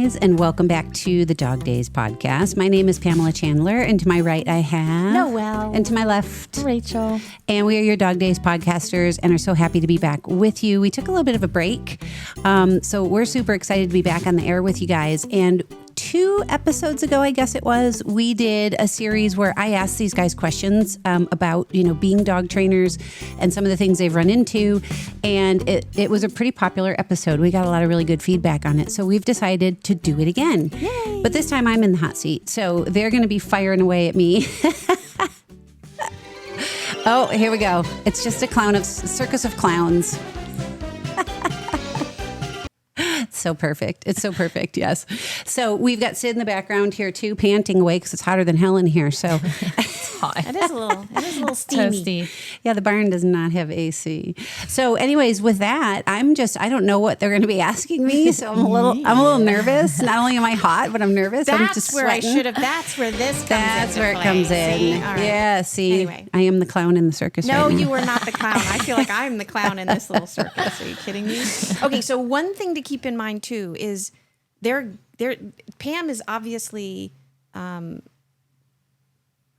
guys, and welcome back to the Dog Days podcast. My name is Pamela Chandler, and to my right I have Noel. And to my left, Rachel. And we are your Dog Days podcasters and are so happy to be back with you. We took a little bit of a break, so we're super excited to be back on the air with you guys. And 2 episodes ago, I guess it was, we did a series where I asked these guys questions about, being dog trainers and some of the things they've run into. And it was a pretty popular episode. We got a lot of really good feedback on it. So we've decided to do it again. Yay. But this time I'm in the hot seat. So they're going to be firing away at me. Oh, here we go. It's just a circus of clowns. So perfect. It's so perfect. Yes. So we've got Sid in the background here too, panting away because it's hotter than hell in here. So it's hot. It is a little steamy. Toasty. Yeah. The barn does not have AC. So anyways, with that, I don't know what they're going to be asking me. So I'm a little nervous. Not only am I hot, but I'm nervous. I'm just sweating. That's where this comes in. That's where it comes in. See? All right. Yeah. See, anyway. I am the clown in the circus. No, right now. you are not the clown. I feel like I'm the clown in this little circus. Are you kidding me? Okay. So one thing to keep in mind too is Pam is obviously, I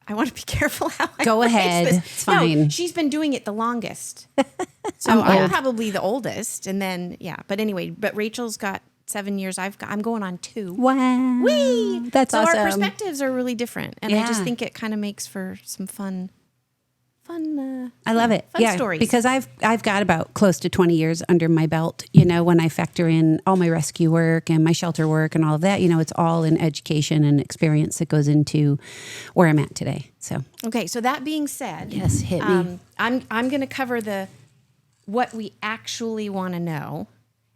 want to be careful how I go ahead. This. It's fine. No, she's been doing it the longest. So I'm probably the oldest. And then, but anyway, but Rachel's got 7 years. I'm going on 2. Wow. Whee! That's so awesome. Our perspectives are really different. And I just think it kind of makes for some fun. I love it. Fun stories. Because I've got about close to 20 years under my belt, when I factor in all my rescue work and my shelter work and all of that, it's all in education and experience that goes into where I'm at today. So, okay. So that being said, yes, hit me. I'm going to cover what we actually want to know.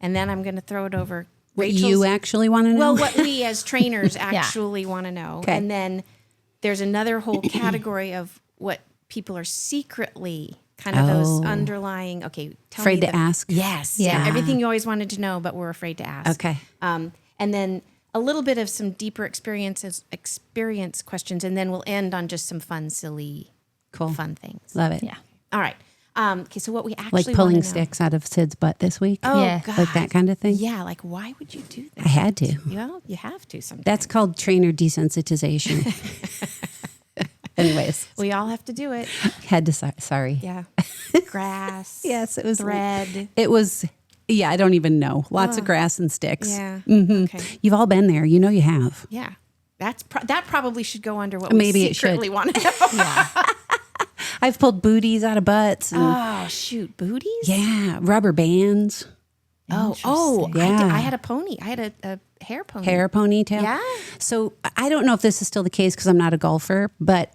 And then I'm going to throw it over. What you actually want to know? Well, what we as trainers actually want to know. Okay. And then there's another whole category of what people are secretly kind of those underlying, afraid to ask. Yes. Yeah. Everything you always wanted to know, but we're afraid to ask. Okay. And then a little bit of some deeper experience questions. And then we'll end on just some fun, silly, fun things. Love it. Yeah. All right. Okay. So what we actually like pulling sticks out of Sid's butt this week. Oh, yeah. God. Like that kind of thing. Yeah. Like, why would you do that? I had to. Well, you have to sometimes. That's called trainer desensitization. Anyways. We all have to do it. Had to, sorry. Yeah. Grass. Yes, it was. Thread. It was, I don't even know. Lots of grass and sticks. Yeah. Mm-hmm. Okay. You've all been there. You have. Yeah. That probably should go under what Maybe we secretly want to know. Yeah. I've pulled booties out of butts. And, oh, shoot. Booties? Yeah. Rubber bands. Oh, yeah. I had a pony. I had a hair pony. Hair ponytail. Yeah. So I don't know if this is still the case because I'm not a golfer, but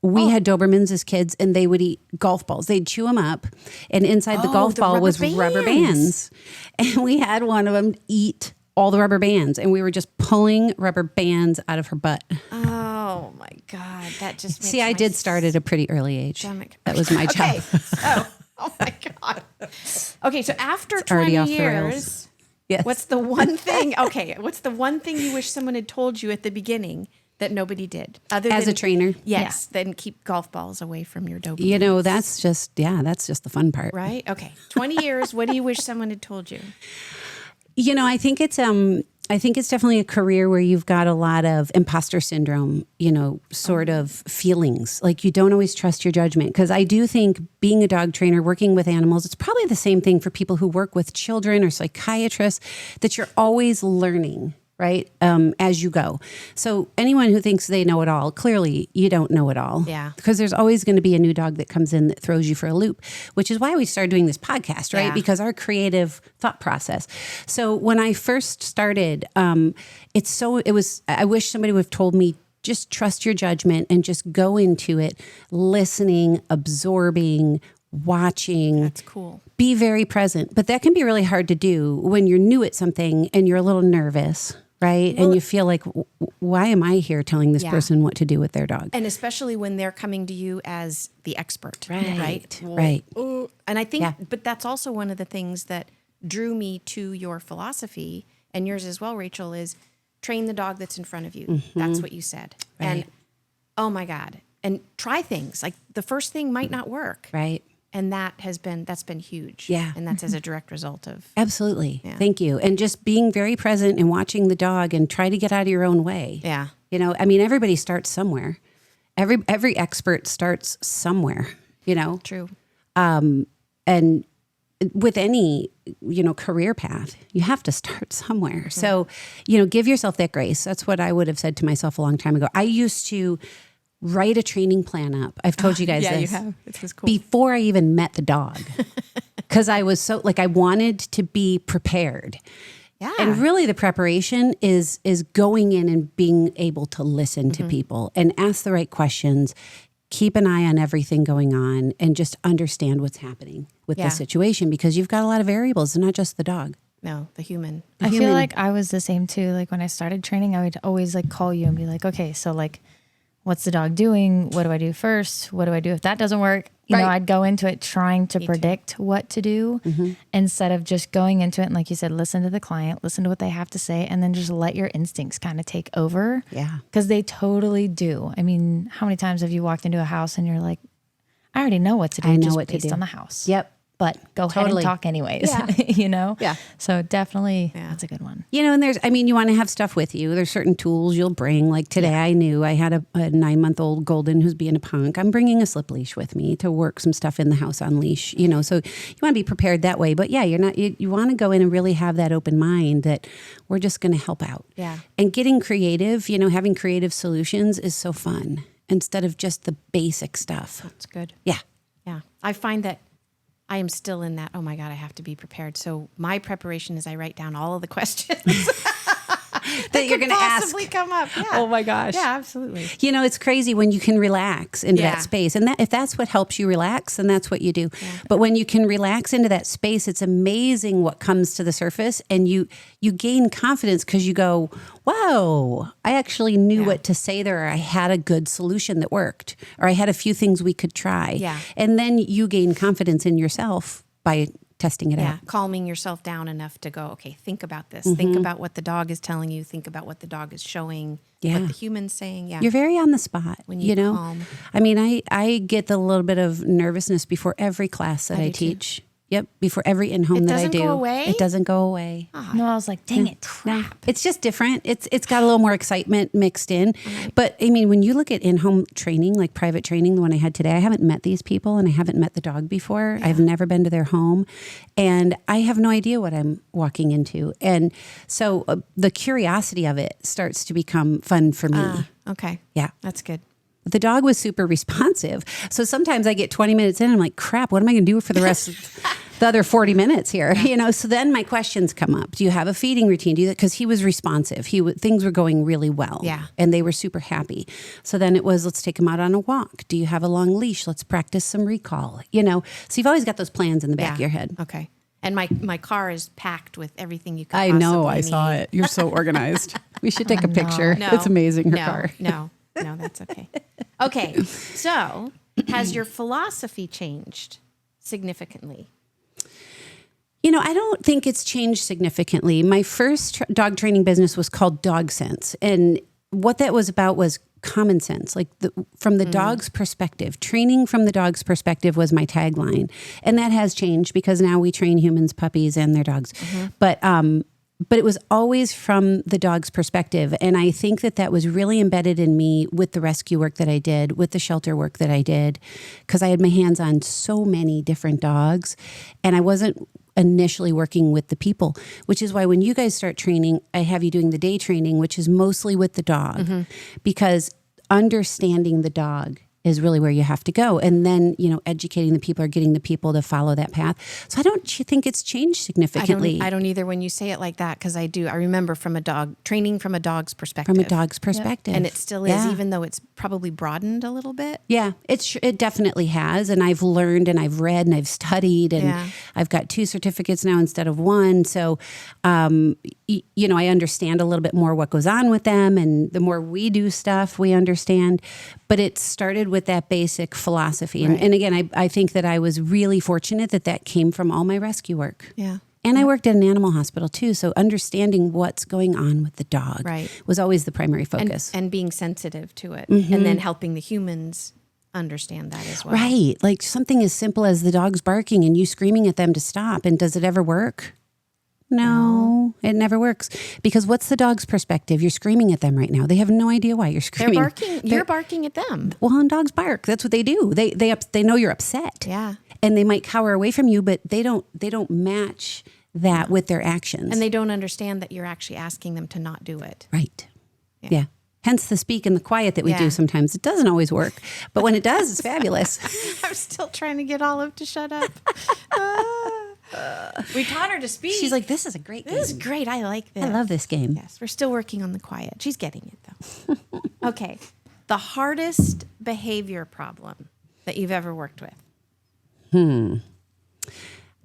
we had Dobermans as kids and they would eat golf balls. They'd chew them up and inside the golf ball was rubber bands. And we had one of them eat all the rubber bands and we were just pulling rubber bands out of her butt. Oh my God. That just makes I did start at a pretty early age. Stomach. That was my job. Okay. Oh my God. Okay. So after 20 years, yes. What's the one thing you wish someone had told you at the beginning that nobody did? As a trainer? Yes. Then keep golf balls away from your Doberman. That's just the fun part. Right? Okay. 20 years, what do you wish someone had told you? I think it's definitely a career where you've got a lot of imposter syndrome, sort of feelings. Like you don't always trust your judgment. Because I do think being a dog trainer, working with animals, it's probably the same thing for people who work with children or psychiatrists, that you're always learning, right, as you go. So anyone who thinks they know it all, clearly you don't know it all. Yeah. Because there's always going to be a new dog that comes in that throws you for a loop, which is why we started doing this podcast, right? Yeah. Because our creative thought process. So when I first started, I wish somebody would have told me, just trust your judgment and just go into it, listening, absorbing, watching. That's cool. Be very present. But that can be really hard to do when you're new at something and you're a little nervous. Right. Well, and you feel like, why am I here telling this person what to do with their dog? And especially when they're coming to you as the expert. Right. Right. And I think, but that's also one of the things that drew me to your philosophy and yours as well, Rachel, is train the dog that's in front of you. Mm-hmm. That's what you said. Right. And oh my God. And try things. Like the first thing might not work. Right. And that's been huge. Yeah. And that's as a direct result of. Absolutely. Yeah. Thank you. And just being very present and watching the dog and try to get out of your own way. Yeah. You know, I mean, everybody starts somewhere. Every expert starts somewhere, you know? True. And with any, you know, career path, you have to start somewhere. Mm-hmm. So, you know, give yourself that grace. That's what I would have said to myself a long time ago. I used to write a training plan up. I've told you guys this. Yeah, you have. It's cool. Before I even met the dog. Because I was so, like, I wanted to be prepared. Yeah. And really the preparation is going in and being able to listen to people and ask the right questions, keep an eye on everything going on, and just understand what's happening with the situation, because you've got a lot of variables and not just the dog. No, the human. I feel like I was the same too. Like when I started training, I would always like call you and be like, okay, so like, what's the dog doing? What do I do first? What do I do if that doesn't work? You know, I'd go into it trying to predict what to do instead of just going into it. And like you said, listen to the client, listen to what they have to say, and then just let your instincts kind of take over. Yeah. Because they totally do. I mean, how many times have you walked into a house and you're like, I already know what to do just based on the house. Yep. But go ahead and talk anyways, you know? Yeah. So definitely that's a good one. You know, and I mean, you want to have stuff with you. There's certain tools you'll bring. Like today I knew I had a 9-month-old golden who's being a punk. I'm bringing a slip leash with me to work some stuff in the house on leash, you know, so you want to be prepared that way. But yeah, you want to go in and really have that open mind that we're just going to help out. Yeah. And getting creative, you know, having creative solutions is so fun instead of just the basic stuff. That's good. Yeah. Yeah. I find that I am still in that, oh my God, I have to be prepared. So my preparation is I write down all of the questions that you're going to possibly come up. Yeah. Oh my gosh. Yeah, absolutely. You know, it's crazy when you can relax into that space. And if that's what helps you relax, then that's what you do. Yeah. But when you can relax into that space, it's amazing what comes to the surface, and you gain confidence because you go, wow, I actually knew what to say there. Or I had a good solution that worked, or I had a few things we could try. Yeah. And then you gain confidence in yourself by testing it out. Calming yourself down enough to go, okay, think about this. Think about what the dog is telling you. Think about what the dog is showing, what the human's saying. Yeah. You're very on the spot, when you know? Calm. I mean, I get the little bit of nervousness before every class that I teach. Too. Yep, before every in-home that I do. It doesn't go away? It doesn't go away. Oh. No, I was like, dang it, crap. No, it's just different. It's got a little more excitement mixed in. Right. But, I mean, when you look at in-home training, like private training, the one I had today, I haven't met these people and I haven't met the dog before. Yeah. I've never been to their home. And I have no idea what I'm walking into. And so the curiosity of it starts to become fun for me. Okay. Yeah. That's good. The dog was super responsive. So sometimes I get 20 minutes in and I'm like, crap, what am I going to do for the rest of the other 40 minutes here? You know, so then my questions come up. Do you have a feeding routine? Do you, because he was responsive. Things were going really well. Yeah. And they were super happy. So then it was, let's take him out on a walk. Do you have a long leash? Let's practice some recall, you know? So you've always got those plans in the back of your head. Okay. And my car is packed with everything you could possibly need. I know, I need. saw it. You're so organized. We should take a picture. No, it's amazing, her car. No, that's okay. Okay, so has your philosophy changed significantly? You know, I don't think it's changed significantly. My first dog training business was called Dog Sense. And what that was about was common sense, like from the dog's perspective. Training from the dog's perspective was my tagline. And that has changed because now we train humans, puppies, and their dogs. But it was always from the dog's perspective. And I think that was really embedded in me with the rescue work that I did, with the shelter work that I did, because I had my hands on so many different dogs. And I wasn't initially working with the people, which is why when you guys start training, I have you doing the day training, which is mostly with the dog, because understanding the dog is really where you have to go. And then, you know, educating the people or getting the people to follow that path. So I don't think it's changed significantly. I don't either when you say it like that, because I remember training from a dog's perspective. From a dog's perspective. And it still is, even though it's probably broadened a little bit. Yeah, it definitely has. And I've learned and I've read and I've studied and I've got 2 certificates now instead of 1. So, you know, I understand a little bit more what goes on with them. And the more we do stuff, we understand. But it started with that basic philosophy. And again, I think that I was really fortunate that came from all my rescue work. Yeah. And I worked at an animal hospital too. So understanding what's going on with the dog was always the primary focus. And being sensitive to it. And then helping the humans understand that as well. Right. Like something as simple as the dog's barking and you screaming at them to stop. And does it ever work? No, it never works. Because what's the dog's perspective? You're screaming at them right now. They have no idea why you're screaming. They're barking. You're barking at them. Well, and dogs bark. That's what they do. They know you're upset. Yeah. And they might cower away from you, but they don't match that with their actions. And they don't understand that you're actually asking them to not do it. Right. Yeah. Hence the speak and the quiet that we do sometimes. It doesn't always work, but when it does, it's fabulous. I'm still trying to get Olive to shut up. We taught her to speak. She's like, this is a great game. This is great. I like this. I love this game. Yes, we're still working on the quiet. She's getting it, though. Okay. The hardest behavior problem that you've ever worked with?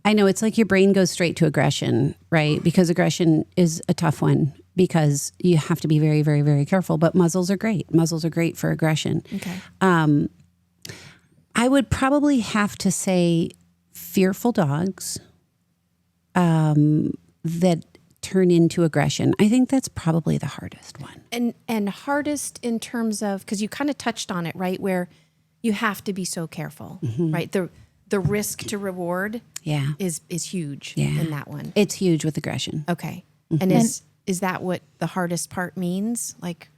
I know it's like your brain goes straight to aggression, right? Because aggression is a tough one because you have to be very, very, very careful. But muzzles are great. Muzzles are great for aggression. Okay. I would probably have to say fearful dogs that turn into aggression. I think that's probably the hardest one. And hardest in terms of, because you kind of touched on it, right? Where you have to be so careful, right? The risk to reward is huge in that one. It's huge with aggression. Okay. And is that what the hardest part means? Like,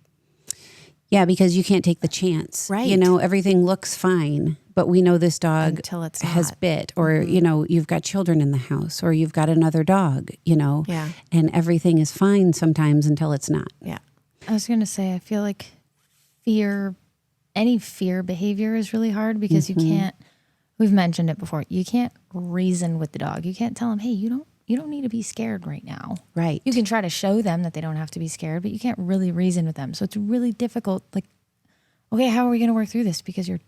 yeah, because you can't take the chance. Right. You know, everything looks fine, but we know this dog Until it's has not. bit, or, you know, you've got children in the house, or you've got another dog, you know, and everything is fine sometimes until it's not. Yeah. I was going to say, I feel like any fear behavior is really hard because you can't, we've mentioned it before, you can't reason with the dog. You can't tell them, hey, you don't need to be scared right now. Right. You can try to show them that they don't have to be scared, but you can't really reason with them. So it's really difficult. Like, okay, how are we going to work through this? Because you're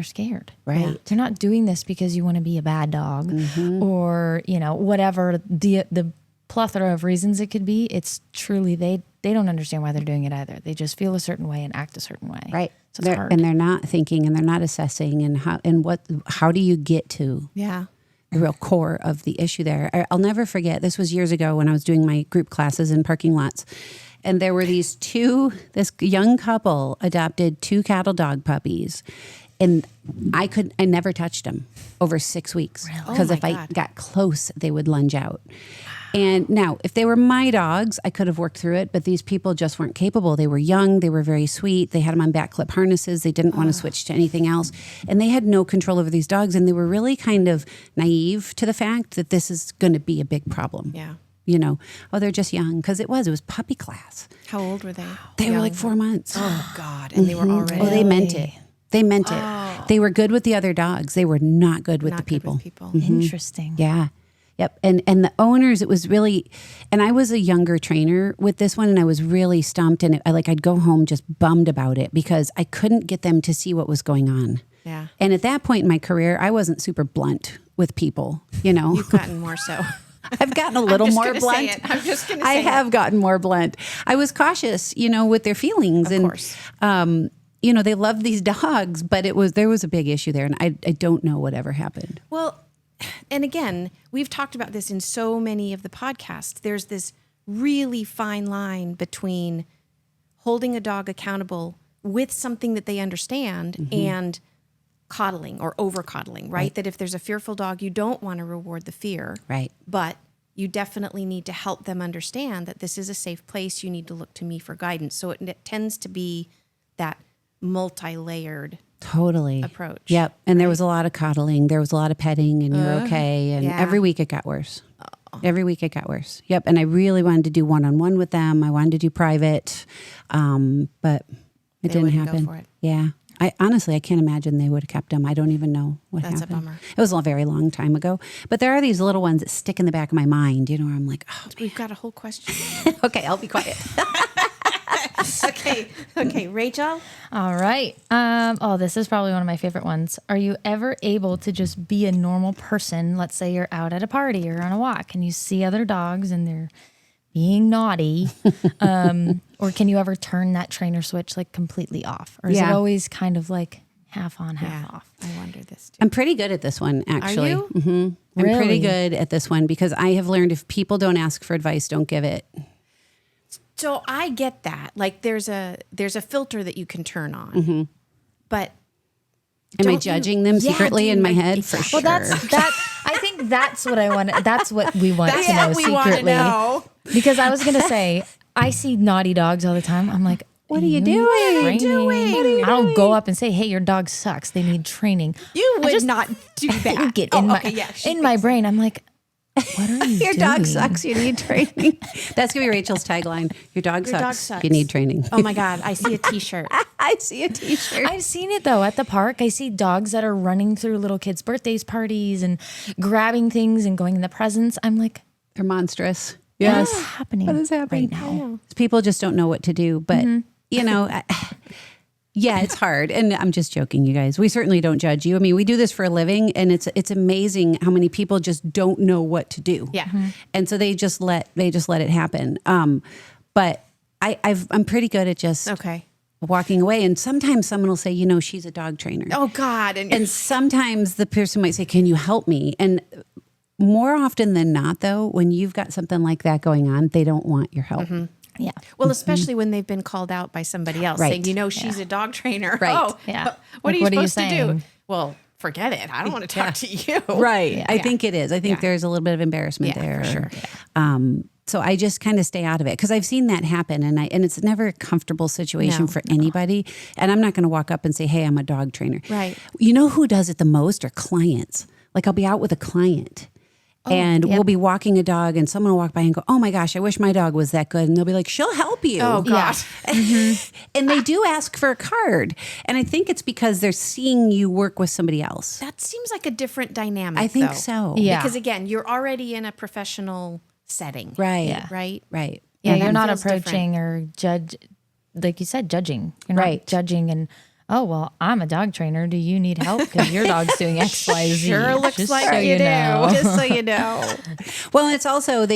scared. Right. They're not doing this because you want to be a bad dog or, you know, whatever the plethora of reasons it could be. It's truly, they don't understand why they're doing it either. They just feel a certain way and act a certain way. Right. So it's hard. And they're not thinking and they're not assessing how do you get to the real core of the issue there. I'll never forget, this was years ago when I was doing my group classes in parking lots. And there were this young couple adopted 2 cattle dog puppies. And I never touched them over 6 weeks. Because if I got close, they would lunge out. And now, if they were my dogs, I could have worked through it, but these people just weren't capable. They were young, they were very sweet, they had them on back clip harnesses, they didn't want to switch to anything else, and they had no control over these dogs, and they were really kind of naive to the fact that this is going to be a big problem. Yeah. You know, they're just young, because it was puppy class. How old were they? They were like 4 months. Oh, God. And they were already. Oh, they meant it. They meant it. They were good with the other dogs. They were not good with the people. Interesting. Yeah. Yep. And the owners, it was really, and I was a younger trainer with this one, and I was really stumped, and I'd go home just bummed about it because I couldn't get them to see what was going on. Yeah. And at that point in my career, I wasn't super blunt with people, you know. You've gotten more so. I've gotten a little more blunt. I'm just going to say I have gotten more blunt. I was cautious, you know, with their feelings. Of course. You know, they loved these dogs, but there was a big issue there, and I don't know what ever happened. Well, and again, we've talked about this in so many of the podcasts. There's this really fine line between holding a dog accountable with something that they understand and coddling or over coddling, right? That if there's a fearful dog, you don't want to reward the fear. Right. But you definitely need to help them understand that this is a safe place. You need to look to me for guidance. So it tends to be that multi-layered Totally approach. Yep. And there was a lot of coddling. There was a lot of petting, and you're okay. And every week it got worse. Every week it got worse. Yep. And I really wanted to do one-on-one with them. I wanted to do private, but it didn't happen. Go for it. Yeah. I can't imagine they would have kept them. I don't even know what happened. That's a bummer. It was a very long time ago. But there are these little ones that stick in the back of my mind, you know, where I'm like, oh, We've got a whole question. okay, I'll be quiet. Okay, Rachel. All right. This is probably one of my favorite ones. Are you ever able to just be a normal person? Let's say you're out at a party or on a walk and you see other dogs and they're being naughty. Or can you ever turn that trainer switch like completely off? Or is it always kind of like half on, half off? I wonder this too. I'm pretty good at this one, actually. Are you? Mm-hmm. I'm pretty good at this one because I have learned if people don't ask for advice, don't give it. So I get that. Like there's a filter that you can turn on. But Am I judging them secretly in my head? For sure. Well, I think that's what I want. That's what we want to know secretly. Because I was going to say, I see naughty dogs all the time. I'm like, what are you doing? I don't go up and say, hey, your dog sucks. They need training. You would not do that. Get in my brain. I'm like, what are you Your doing? dog sucks. You need training. That's going to be Rachel's tagline. Your dog sucks. You need training. Oh my God. I see a t-shirt. I see a t-shirt. I've seen it though at the park. I see dogs that are running through little kids' birthdays parties and grabbing things and going in the presents. I'm like, they're monstrous. What is happening? What is happening right now? People just don't know what to do. But, you know, yeah, it's hard. And I'm just joking, you guys. We certainly don't judge you. I mean, we do this for a living, and it's amazing how many people just don't know what to do. Yeah. And so they just let it happen. But I'm pretty good at just walking away. And sometimes someone will say, you know, she's a dog trainer. Oh God. And sometimes the person might say, can you help me? And more often than not, though, when you've got something like that going on, they don't want your help. Yeah. Well, especially when they've been called out by somebody else saying, you know, she's a dog trainer. Right. Oh, Yeah. What are you supposed to do? saying? Well, forget it. I don't want to talk to you. Right. Yeah. I think it is. I think there's a little bit of embarrassment there. For sure. So I just kind of stay out of it because I've seen that happen, and it's never a comfortable situation for anybody. And I'm not going to walk up and say, hey, I'm a dog trainer. Right. You know who does it the most are clients. Like I'll be out with a client. And we'll be walking a dog and someone will walk by and go, oh my gosh, I wish my dog was that good. And they'll be like, she'll help you. Oh gosh. And they do ask for a card. And I think it's because they're seeing you work with somebody else. That seems like a different dynamic. I think though. so. Yeah. Because again, you're already in a professional setting. Right. Yeah. Right. Right. Yeah, And you're that not feels approaching or judge, like you said, judging. You're Right. not judging and, oh, well, I'm a dog trainer. Do you need help? Because your dog's doing X, Y, Z. Sure looks Just like so you do. know. Just so you know. Well, it's also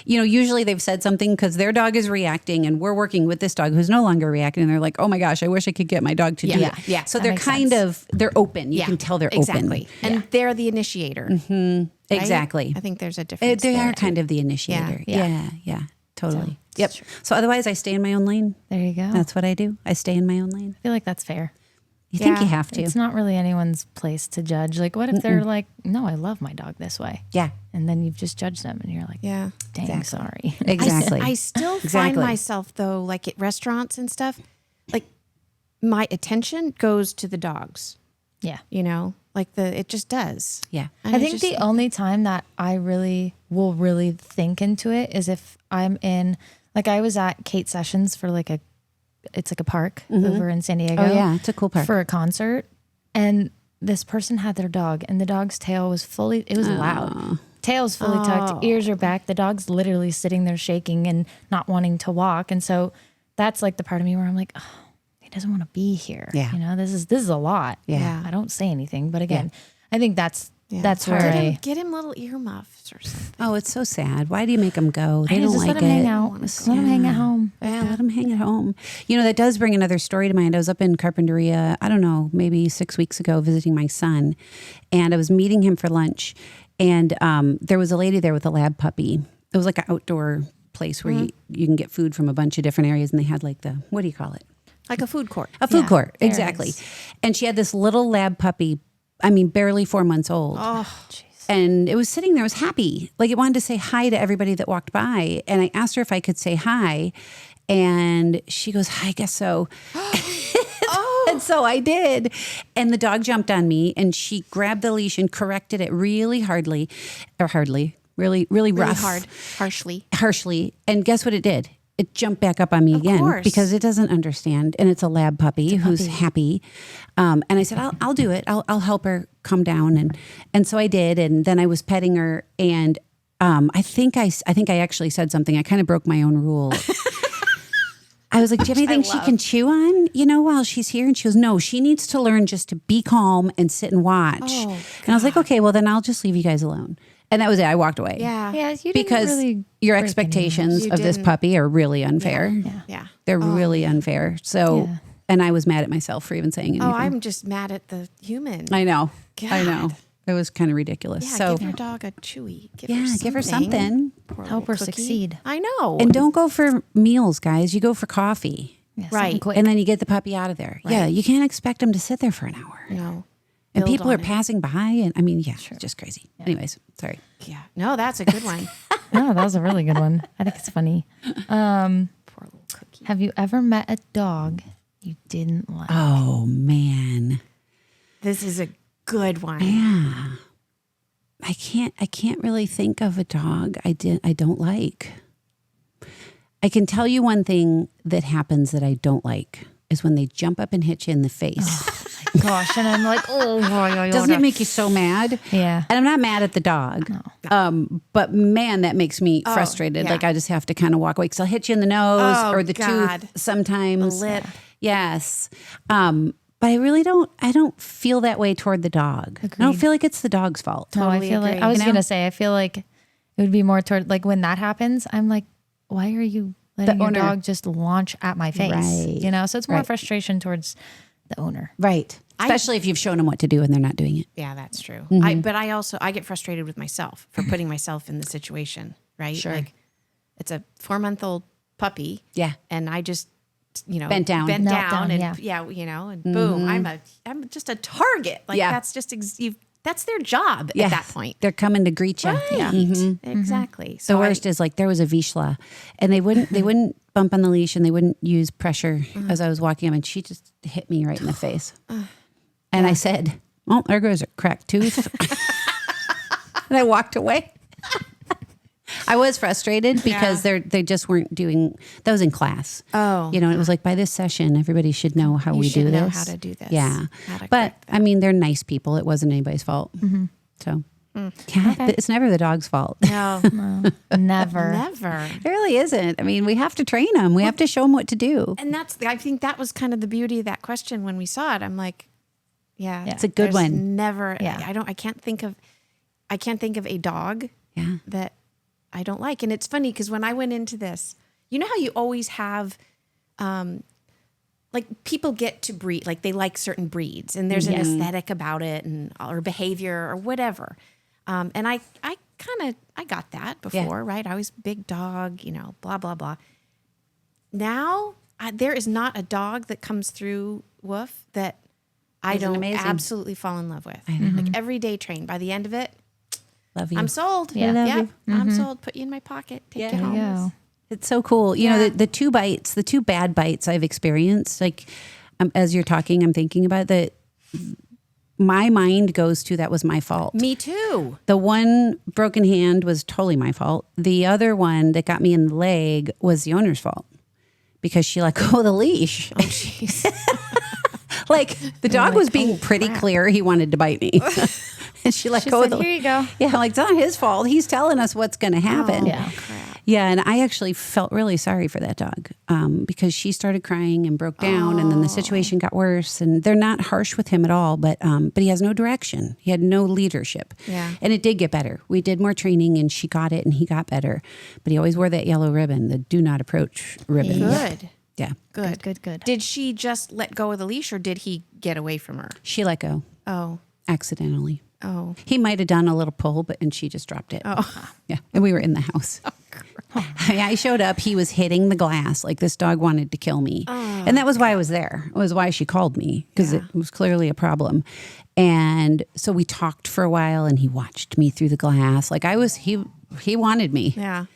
usually they've said something because their dog is reacting and we're working with this dog who's no longer reacting. And they're like, oh my gosh, I wish I could get my dog to do that. Yeah. So That they're makes kind sense. of, they're open. You can tell they're exactly. open. And they're the initiator. Right? Exactly. I think there's a difference. They there are kind of the initiator. Yeah. Yeah. Totally. Yep. So otherwise I stay in my own lane. There you go. That's what I do. I stay in my own lane. I feel like that's fair. You think you have to. It's not really anyone's place to judge. Like, what if they're like, no, I love my dog this way. Yeah. And then you've just judged them and you're like, Yeah. dang, sorry. Exactly. I still find myself though, like at restaurants and stuff, like my attention goes to the dogs. Yeah. You know, like it just does. Yeah. I think the only time that I will really think into it is if I'm in, like I was at Kate Sessions for it's like a park over in San Diego. Oh yeah. It's a cool park. For a concert. And this person had their dog and the dog's tail was it was loud. Tail's fully tucked, ears are back. The dog's literally sitting there shaking and not wanting to walk. And so that's like the part of me where I'm like, oh, he doesn't want to be here. Yeah. You know, this is a lot. Yeah. I don't say anything. But again, I think that's where get him little earmuffs or something. Oh, it's so sad. Why do you make them go? They I don't just like let him hang it. out. Just let him hang at home. Yeah, let them hang at home. You know, that does bring another story to mind. I was up in Carpinteria, I don't know, maybe 6 weeks ago visiting my son. And I was meeting him for lunch. And there was a lady there with a lab puppy. It was like an outdoor place where you can get food from a bunch of different areas. And they had like what do you call it? Like a food court. A food court, there it exactly. is. And she had this little lab puppy, I mean, barely 4 months old. Oh, jeez. And it was sitting there, it was happy. Like it wanted to say hi to everybody that walked by. And I asked her if I could say hi. And she goes, I guess so. And so I did. And the dog jumped on me and she grabbed the leash and corrected it really really rough. Harshly. And guess what it did? It jumped back up on me again course. because it doesn't understand. And it's a lab puppy who's happy. And I said, I'll do it. I'll help her come down. And so I did. And then I was petting her. And I think I actually said something. I kind of broke my own rule. I was like, do you have anything she can chew on, while she's here? And she goes, no, she needs to learn just to be calm and sit and watch. Oh, and I was like, okay, well, then I'll just leave you guys alone. And that was it. I walked away. Yeah. Yeah, you didn't because really your break expectations of this puppy are really unfair. Yeah. They're really unfair. So, and I was mad at myself for even saying anything. Oh, I'm just mad at the human. I know. God. It was kind of ridiculous. Yeah, so give your dog a chewy. Give her something. Poor Help little her cookie. succeed. I know. And don't go for meals, guys. You go for coffee. Yeah, Right. something quick. And then you get the puppy out of there. Right. Yeah, you can't expect them to sit there for an hour. No. And Build people on are it. passing by, and I mean, it's just crazy. Anyways, sorry. Yeah. No, that's a good one. No, that was a really good one. I think it's funny. Poor little cookie. Have you ever met a dog you didn't like? Oh man, This is a good one. yeah. I can't really think of a dog I don't like. I can tell you one thing that happens that I don't like is when they jump up and hit you in the face. Gosh, and I'm like, Doesn't it make you so mad? Yeah. And I'm not mad at the dog. But man, that makes me frustrated. yeah. Like I just have to kind of walk away because I'll hit you in the nose Oh, or the God. tooth sometimes. The lip. Yes. But I really don't feel that way toward the dog. I don't feel like it's the dog's fault. No, Totally I feel like agree. I was You know? gonna say I feel like it would be more toward like when that happens. I'm like, why are you letting your owner. dog just launch at my face? Right. You know, so it's more Right. frustration towards the owner. Right. Especially if you've shown them what to do and they're not doing it. Yeah, that's true. Mm-hmm. But I get frustrated with myself for putting myself in the situation, right? Sure. Like it's a 4-month-old puppy. Yeah. And I just, Bent down. Knelt down, and yeah. and boom, I'm just a target. Like Yeah. that's just, that's their job at that point. They're coming to greet you. Right. Exactly. The So worst is like there was a Vizsla and they wouldn't bump on the leash and they wouldn't use pressure as I was walking them and she just hit me right in the face. And I said, "Oh, there goes a cracked tooth." And I walked away. I was frustrated because they just weren't doing. That was in class. Oh. And it was like by this session, everybody should know how we do should this. know how to do this. Yeah, How to but correct I mean, they're nice people. It wasn't anybody's fault. So, yeah, it's never the dog's fault. no, Never. never. It really isn't. I mean, we have to train them. We have to show them what to do. And I think that was kind of the beauty of that question when we saw it. I'm like, yeah, It's a good there's one. Never, Yeah. I can't think of a dog Yeah. that I don't like. And it's funny because when I went into this, you know how you always have, like people get to breed, like they like certain breeds and there's an aesthetic about it or behavior or whatever. And I got that before, right? I was big dog, blah, blah, blah. Now there is not a dog that comes through Woof that I Isn't don't amazing? absolutely fall in love with. Like every day train. By the end of it, Love you. I'm sold. Yeah. Love Yep, I'm sold. Put you in my pocket. Take you There you home. go. It's so cool. You know, the two bad bites I've experienced, like as you're talking, I'm thinking about that. My mind goes to that was my fault. Me too. The one broken hand was totally my fault. The other one that got me in the leg was the owner's fault because she let go of the leash. Oh, jeez. Like the dog was being pretty clear he wanted to bite me. And she let She go said, of the "Here you go." Yeah, like it's not his fault. He's telling us what's going to happen. Yeah. Crap. Yeah, and I actually felt really sorry for that dog because she started crying and broke down, and then the situation got worse. And they're not harsh with him at all, but he has no direction. He had no leadership. Yeah. And it did get better. We did more training, and she got it, and he got better. But he always wore that yellow ribbon, the do not approach ribbon. Good. Yeah. Good. Did she just let go of the leash or did he get away from her? She let go Oh. accidentally. Oh. He might have done a little pull, and she just dropped it. Oh. Yeah. And we were in the house. I showed up. He was hitting the glass like this dog wanted to kill me. And that was why I was there. It was why she called me because it was clearly a problem. And so we talked for a while and he watched me through the glass. Like he wanted me. Yeah.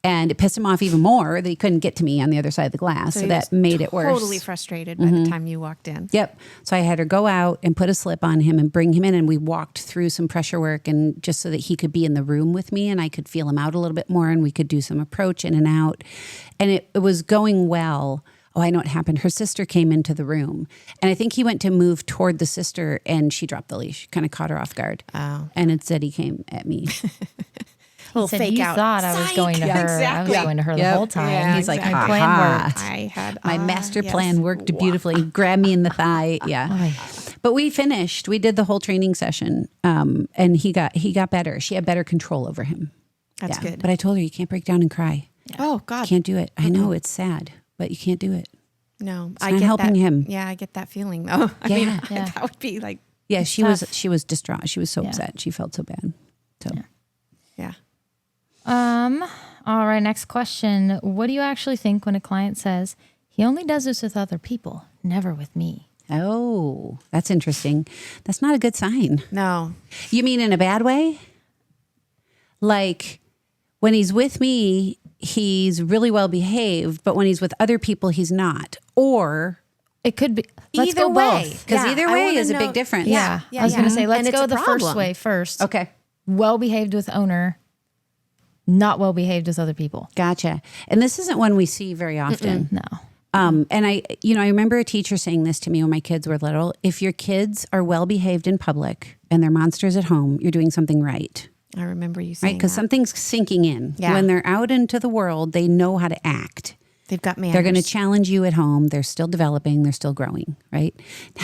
And it pissed him off even more that he couldn't get to me on the other side of the glass. So he that was made it worse. Totally frustrated by the time you walked in. Yep. So I had her go out and put a slip on him and bring him in. And we walked through some pressure work and just so that he could be in the room with me and I could feel him out a little bit more and we could do some approach in and out. And it was going well. Oh, I know what happened. Her sister came into the room and I think he went to move toward the sister and she dropped the leash, kind of caught her off guard. Oh. And instead he came at me. Little Said, fake you out. thought I was Psych. going to Yeah, her. exactly. I was going to her the Yep. whole time. Yeah, He's like, exactly. my plan "Ha-ha." worked. I had My master yes. plan worked Wow. beautifully. He grabbed me in the thigh. Yeah. Ay. But we finished. We did the whole training session. And he got better. She had better control over him. That's good. But I told her you can't break down and cry. Oh, God. You can't do it. I know it's sad, but you can't do it. No. not helping that, him. Yeah, I get that feeling, though. I mean, Yeah. that would be like, Yeah, she tough. was distraught. She was so Yeah. upset. She felt so bad. So yeah. All right, next question. What do you actually think when a client says He only does this with other people, never with me. Oh, that's interesting. That's not a good sign. No. You mean in a bad way? Like when he's with me, he's really well behaved, but when he's with other people, he's not. Or it could be either way. Because either way is a big difference. Yeah. I was going to say, let's go the problem. first way first. Okay. Well behaved with owner, not well behaved with other people. Gotcha. And this isn't one we see very often. No. And I remember a teacher saying this to me when my kids were little. If your kids are well behaved in public and they're monsters at home, you're doing something right. I remember you saying Right? Because something's sinking in. Yeah. When they're out into the world, they know how to act. They've got manners. They're going to challenge you at home. They're still developing. They're still growing, right?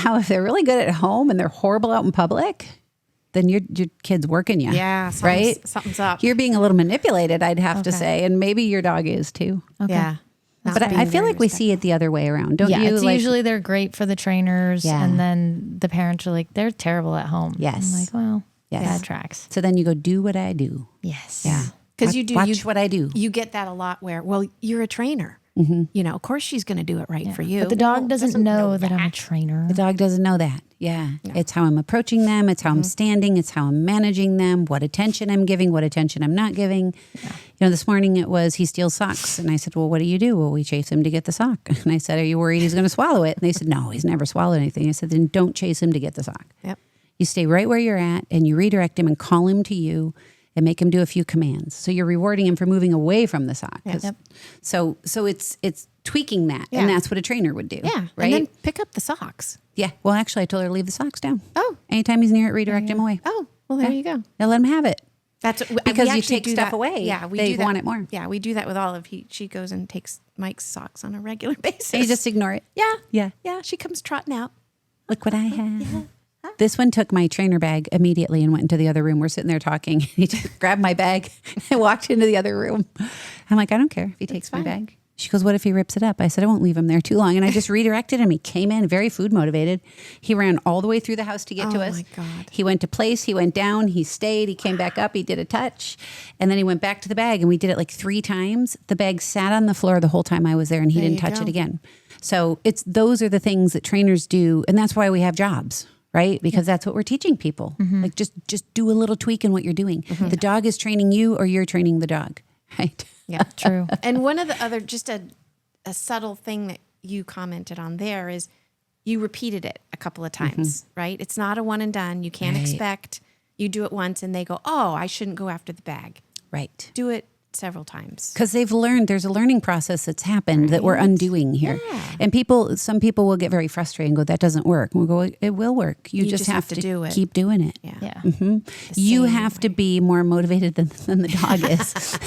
Now, if they're really good at home and they're horrible out in public, then your kid's working you. Yeah. Right? Something's up. You're being a little manipulated, I'd have to say. And maybe your dog is too. Okay. Yeah. But I feel like we see it the other way around, don't you? It's usually they're great for the trainers, and then the parents are like, they're terrible at home. Yes. I'm like, well, Yes. that tracks. So then you go, do what I do. Yes. Yeah. Because you do. Watch what I do. You get that a lot where, well, you're a trainer. You know, of course she's going to do it right for you. But the dog doesn't know that I'm a trainer. The dog doesn't know that. Yeah. It's how I'm approaching them. It's how I'm standing. It's how I'm managing them, what attention I'm giving, what attention I'm not giving. Yeah. You know, this morning it was, he steals socks. And I said, well, what do you do? Well, we chase him to get the sock. And I said, are you worried he's going to swallow it? And they said, no, he's never swallowed anything. I said, then don't chase him to get the sock. Yep. You stay right where you're at and you redirect him and call him to you and make him do a few commands. So you're rewarding him for moving away from the sock. Yep. So it's tweaking that. Yeah. And that's what a trainer would do. Yeah. Right. And then pick up the socks. Yeah. Well, actually, I told her to leave the socks down. Oh. Anytime he's near it, redirect him away. Oh, well, there you go. Now let him have it. That's Because we you actually take do stuff that. away. Yeah, we They do that. want it more. Yeah, we do that with Olive. She goes and takes Mike's socks on a regular basis. And you just ignore it. yeah, Yeah. yeah. She comes trotting out. Look what I have. This one took my trainer bag immediately and went into the other room. We're sitting there talking. He just grabbed my bag and walked into the other room. I'm like, I don't care if he takes my bag. She goes, what if he rips it up? I said, I won't leave him there too long. And I just redirected him. He came in very food motivated. He ran all the way through the house to get to us. Oh my God. He went to place. He went down. He stayed. He came back up. He did a touch. And then he went back to the bag. And we did it like 3 times. The bag sat on the floor the whole time I was there and he didn't touch it again. So those are the things that trainers do. And that's why we have jobs. Right? Because that's what we're teaching people. Like just do a little tweak in what you're doing. The dog is training you or you're training the dog. Right? Yeah, True. And one of the other, just a subtle thing that you commented on there is you repeated it a couple of times, right? It's not a one and done. You can't expect you do it once and they go, oh, I shouldn't go after the bag. Right. Do it several times. Because they've learned, there's a learning process that's happened that we're undoing here. Yeah. And some people will get very frustrated and go, that doesn't work. And we'll go, it will work. You just have to do it. Keep doing it. Yeah. Yeah. You have to be more motivated than the dog is.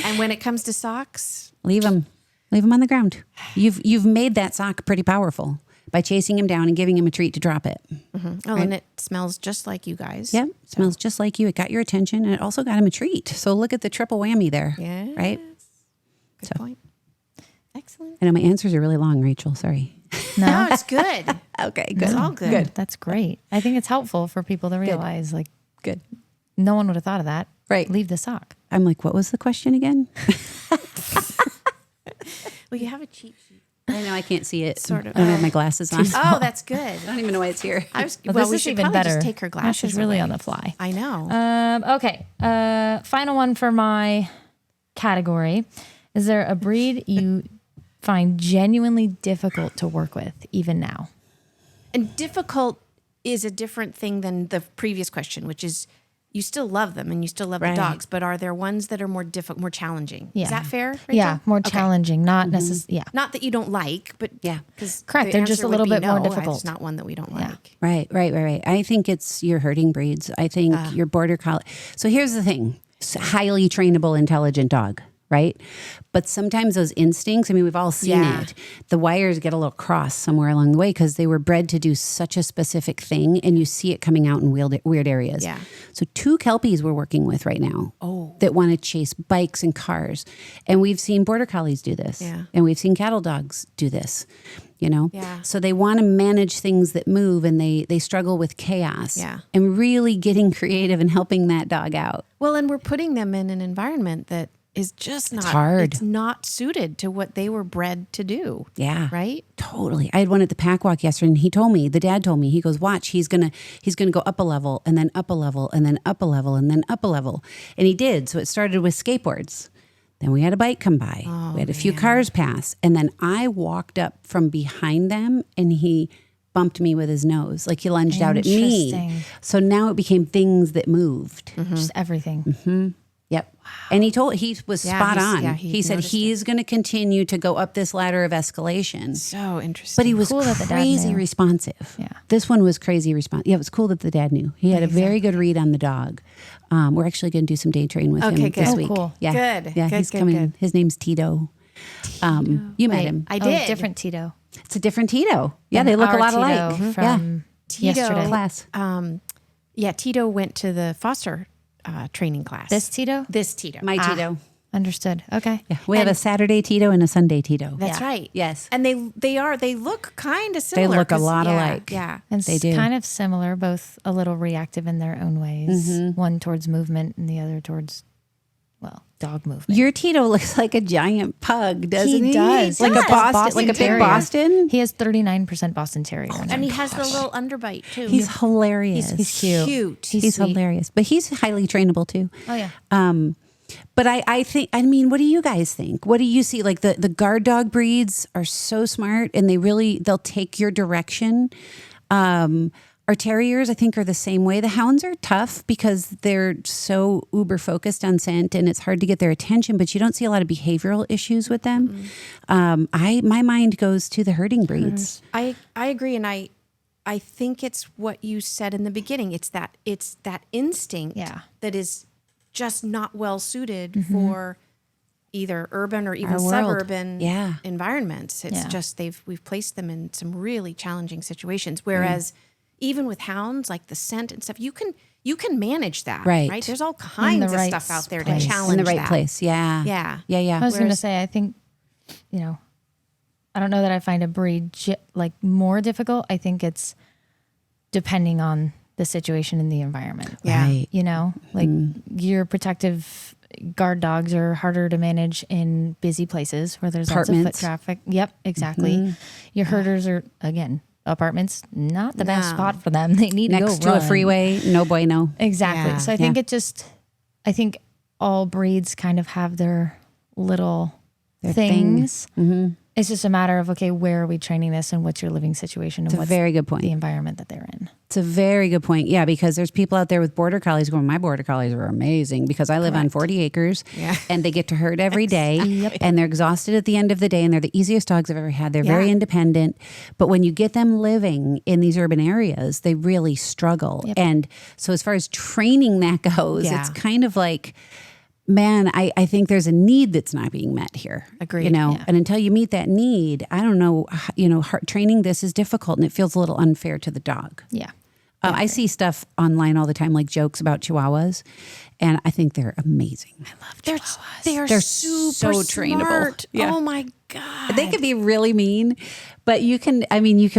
And when it comes to socks, Leave them on the ground. You've made that sock pretty powerful by chasing him down and giving him a treat to drop it. and it smells just like you guys. Yep. Smells just like you. It got your attention and it also got him a treat. So look at the triple whammy there. Yeah. Right? Good point. Excellent. I know my answers are really long, Rachel. Sorry. No, it's good. Okay, good. It's all good. That's great. I think it's helpful for people to realize, like, Good. no one would have thought of that. Right. Leave the sock. I'm like, what was the question again? Well, you have a cheat sheet. I know I can't see it. Sort of. I don't have my glasses on. Oh, that's good. I don't even know why it's here. I was, Well, well, this we is should even probably better. just take her glasses. She's really away. on the fly. I know. Okay. Final one for my category. Is there a breed you find genuinely difficult to work with even now? And difficult is a different thing than the previous question, which is you still love them and you still love the dogs, but are there ones that are more difficult, more challenging? Yeah. Is that fair? Rachel? Yeah, more Okay. challenging, not necessarily. Yeah. Not that you don't like, but Yeah. because Correct, they're just a little bit more difficult. It's not one that we don't Yeah. like. Right. I think it's your herding breeds. I think your border collie. So here's the thing. It's a highly trainable, intelligent dog, right? But sometimes those instincts, I mean, we've all seen Yeah. it. The wires get a little crossed somewhere along the way because they were bred to do such a specific thing and you see it coming out in weird areas. Yeah. So 2 Kelpies we're working with right now that want to chase bikes and cars. And we've seen border collies do this. Yeah. And we've seen cattle dogs do this, you know? Yeah. So they want to manage things that move and they struggle with chaos. Yeah. And really getting creative and helping that dog out. Well, and we're putting them in an environment that is just not hard. It's not suited to what they were bred to do. Yeah. Right? Totally. I had one at the pack walk yesterday, and the dad told me, he goes, watch, he's gonna go up a level, and then up a level, and then up a level, and then up a level. And he did. So it started with skateboards. Then we had a bike come by. We had a few cars pass. And then I walked up from behind them, and he bumped me with his nose. Like he lunged out at me. Interesting. So now it became things that moved. Just everything. Yep. And he was spot on. he he said noticed he's going to continue to go up this ladder of escalation. So interesting. But he was Cool that the dad crazy knew. responsive. Yeah. This one was crazy responsive. Yeah, it was cool that the dad knew. He had a very good read on the dog. We're actually going to do some day train with him good. this Oh, week. cool. Yeah. Good. Yeah, Good, he's good, coming. good. His name's Tito. You met him. I did. Different Tito. It's a different Tito. Yeah, And they look a our lot Tito alike. from yesterday. Class. Tito went to the foster training class. This Tito? This Tito. My Tito. Understood. Okay. Yeah, we have a Saturday Tito and a Sunday Tito. That's Yeah. right. Yes. And they look kind of similar. look a 'cause- lot yeah, alike. Yeah. And They it's do. kind of similar, both a little reactive in their own ways. One towards movement and the other towards, dog movement. Your Tito looks like a giant pug, doesn't he? does. Like He a has Boston, like a big Terrier. Boston. He has 39% Boston Terrier. in him. And he has the little underbite too. He's hilarious. He's cute. cute. He's sweet. hilarious, but he's highly trainable too. Oh, yeah. But I think, I mean, what do you guys think? What do you see? Like the guard dog breeds are so smart, and they'll take your direction. Our terriers, I think, are the same way. The hounds are tough because they're so uber focused on scent, and it's hard to get their attention. But you don't see a lot of behavioral issues with them. My mind goes to the herding breeds. I agree, and I think it's what you said in the beginning. It's that instinct Yeah. that is just not well suited for either urban or even Our world. suburban Yeah. environments. It's Yeah. just we've placed them in some really challenging situations. Whereas even with hounds, like the scent and stuff, you can manage that. Right. There's all kinds of right stuff out there place. to challenge In the right that. place. Yeah. Yeah. Yeah. I was going to Whereas- say, I think, I don't know that I find a breed more difficult. I think it's depending on the situation and the environment. Yeah. Right. Like your protective guard dogs are harder to manage in busy places where there's lots of foot Apartments. traffic. Yep, exactly. Your herders are, again, apartments, not the best No. spot for them. They need Next to to go a run. freeway, no bueno. Exactly. Yeah. So I think I think all breeds kind of have their little thing. things. It's just a matter of, okay, where are we training this and what's your living situation and It's a what's very good point. the environment that they're in. It's a very good point. Yeah, because there's people out there with border collies going, my border collies are amazing because I live on 40 acres and they get to herd every day and they're exhausted at the end of the day and they're the easiest dogs I've ever had. They're very independent. But when you get them living in these urban areas, they really struggle. And so as far as training that goes, it's kind of like, man, I think there's a need that's not being met here. Agreed. And until you meet that need, I don't know, training this is difficult and it feels a little unfair to the dog. Yeah. I see stuff online all the time, like jokes about Chihuahuas, and I think they're amazing. I love They're They're super so trainable. smart. Yeah. Oh my God. They can be really mean, but you can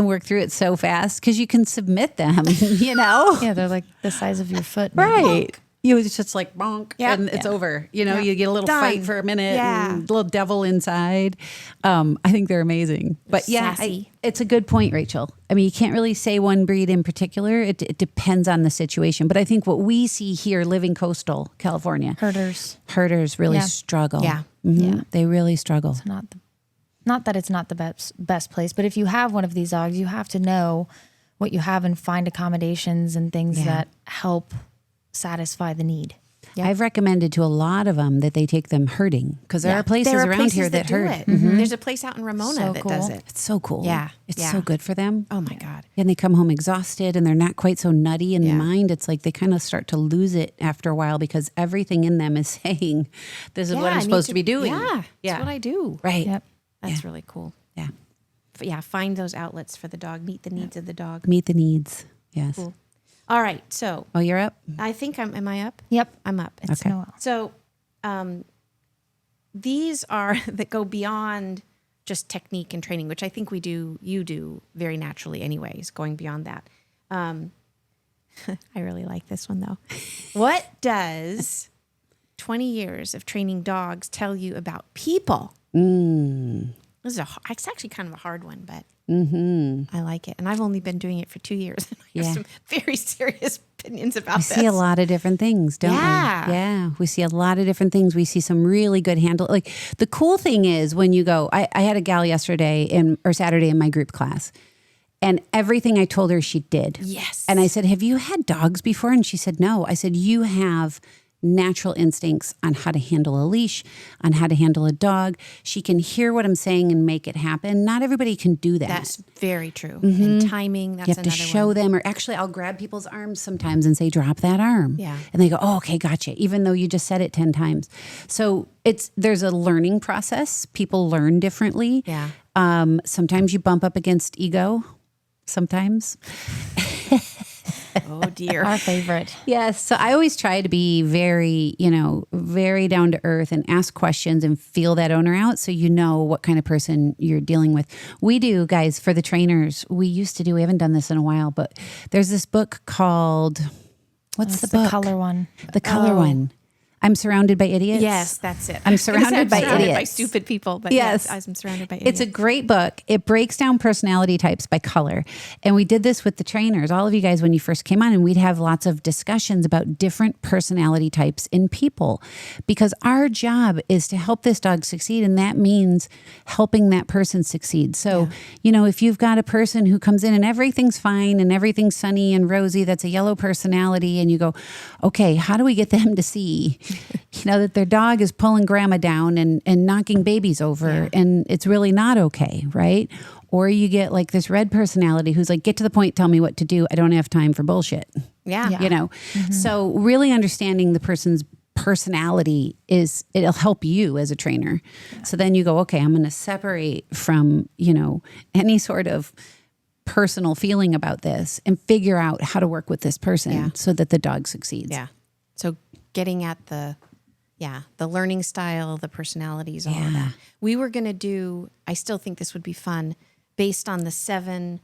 work through it so fast because you can submit them, Yeah, they're like the size of your foot. maybe. Right. It's just like bonk and it's Yeah. over. You get a little Done. fight for a minute Yeah. and a little devil inside. I think they're amazing. But sassy. it's a good point, Rachel. I mean, you can't really say one breed in particular. It depends on the situation. But I think what we see here living coastal California, herders really Yeah. struggle. Yeah. Yeah. They really struggle. Not that it's not the best place, but if you have one of these dogs, you have to know what you have and find accommodations and things that help satisfy the need. I've recommended to a lot of them that they take them herding because there are places There are around places here that do herd. it. There's a place out in Ramona So that does cool. it. It's so cool. Yeah. It's Yeah. so good for them. Oh my God. And they come home exhausted and they're not quite so nutty in the Yeah. mind. It's like they kind of start to lose it after a while because everything in them is saying, this is what I I'm need supposed to be doing. Yeah. That's what I do. Right. Yep. That's really cool. Yeah. Yeah. Find those outlets for the dog. Meet the needs of the dog. Meet the needs. Yes. Cool. All right. So Oh, you're up? I think am I up? Yep. I'm up. It's Okay. Noel. So these are that go beyond just technique and training, which I think you do very naturally anyways, going beyond that. I really like this one though. What does 20 years of training dogs tell you about people? It's actually kind of a hard one, but I like it. And I've only been doing it for 2 years. I have some very serious opinions about this. We see a lot of different things, don't we? Yeah. We see a lot of different things. We see some really good handle. Like the cool thing is when you go, I had a gal yesterday or Saturday in my group class, and everything I told her she did. Yes. And I said, have you had dogs before? And she said, no. I said, you have natural instincts on how to handle a leash, on how to handle a dog. She can hear what I'm saying and make it happen. Not everybody can do that. That's very true. And timing, that's you have to show them, or actually I'll grab people's arms sometimes and say, drop that arm. Yeah. And they go, oh, okay, gotcha. Even though you just said it 10 times. So there's a learning process. People learn differently. Yeah. Sometimes you bump up against ego. Sometimes. Oh dear. Our favorite. Yes. So I always try to be very, very down to earth and ask questions and feel that owner out so you know what kind of person you're dealing with. We do, guys, for the trainers, we haven't done this in a while, but there's this book called, what's the book? The color one. The color one. I'm surrounded by idiots. Yes, that's it. I'm surrounded by idiots. By stupid people, but yes, I'm surrounded by idiots. It's a great book. It breaks down personality types by color. And we did this with the trainers, all of you guys, when you first came on, and we'd have lots of discussions about different personality types in people, because our job is to help this dog succeed. And that means helping that person succeed. So, if you've got a person who comes in and everything's fine and everything's sunny and rosy, that's a yellow personality. And you go, okay, how do we get them to see that their dog is pulling grandma down and knocking babies over, and it's really not okay, right? Or you get like this red personality who's like, get to the point, tell me what to do. I don't have time for bullshit. Yeah. So really understanding the person's personality it'll help you as a trainer. Yeah. So then you go, okay, I'm going to separate from, any sort of personal feeling about this and figure out how to work with this person so that the dog succeeds. Yeah. So getting at the learning style, the personalities, all of that. We were going to do, I still think this would be fun, based on the 7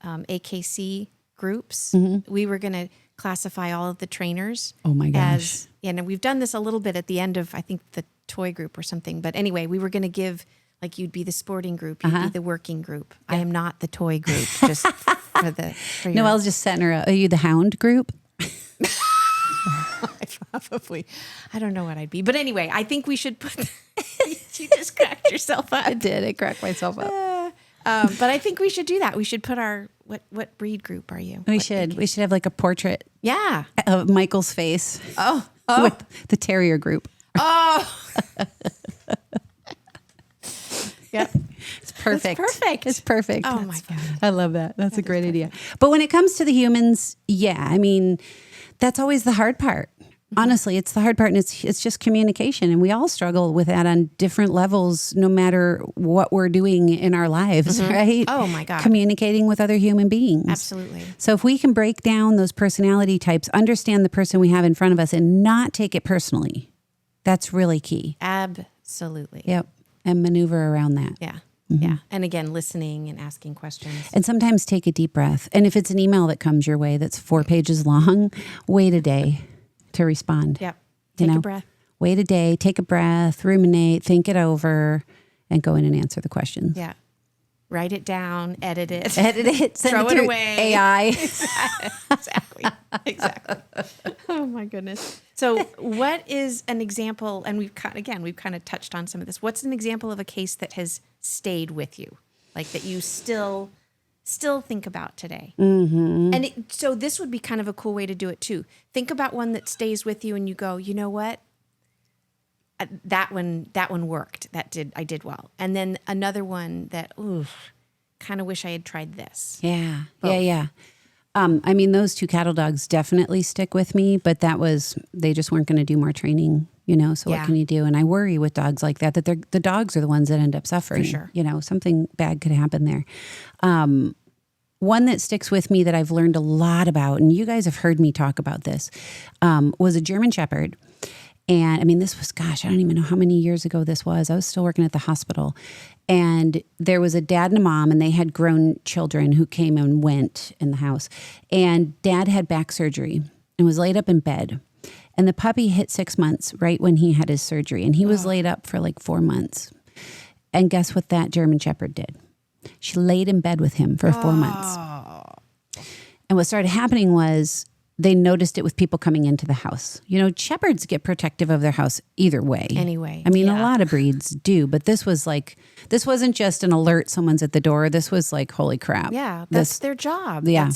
AKC groups. We were going to classify all of the trainers. Oh my gosh. And we've done this a little bit at the end of, I think, the toy group or something. But anyway, we were going to give, like, you'd be the sporting group, you'd be the working group. Yeah. I am not the toy group, just for your... Noelle's just setting her up. Are you the hound group? I don't know what I'd be. But anyway, I think we should put... You just cracked yourself up. I did. I cracked myself up. But I think we should do that. We should put our... What breed group are you? We should. We should have like a portrait of Michael's face. Oh. With the terrier group. Oh. Yeah. It's perfect. It's perfect. It's perfect. Oh my God. I love that. That's a great idea. But when it comes to the humans, that's always the hard part. Honestly, it's the hard part, and it's just communication, and we all struggle with that on different levels, no matter what we're doing in our lives, right? Oh my God. Communicating with other human beings. Absolutely. So if we can break down those personality types, understand the person we have in front of us, and not take it personally, that's really key. Absolutely. Yep. And maneuver around that. Yeah. Yeah. And again, listening and asking questions. And sometimes take a deep breath. And if it's an email that comes your way that's 4 pages long, wait a day to respond. Yep. Take a breath. Wait a day, take a breath, ruminate, think it over, and go in and answer the questions. Yeah. Write it down, edit it. Send throw it away. AI. Exactly. Oh my goodness. So what is an example, and we've kind of touched on some of this. What's an example of a case that has stayed with you? Like that you still think about today? Mm-hmm. And so this would be kind of a cool way to do it too. Think about one that stays with you and you go, you know what? That one worked. I did well. And then another one that, kind of wish I had tried this. Yeah. Both. Yeah. Those 2 cattle dogs definitely stick with me, but they just weren't going to do more training, so what can you do? And I worry with dogs like that the dogs are the ones that end up suffering. For sure. Something bad could happen there. One that sticks with me that I've learned a lot about, and you guys have heard me talk about this, was a German Shepherd. And this was, I don't even know how many years ago this was. I was still working at the hospital. And there was a dad and a mom, and they had grown children who came and went in the house. And dad had back surgery and was laid up in bed. And the puppy hit 6 months right when he had his surgery. And he was laid up for like 4 months. And guess what that German Shepherd did? She laid in bed with him for 4 months. And what started happening was they noticed it with people coming into the house. You know, shepherds get protective of their house either way. Anyway. I mean, a lot of breeds do, but this wasn't just an alert, someone's at the door. This was like, holy crap. Yeah, that's their job. Yeah.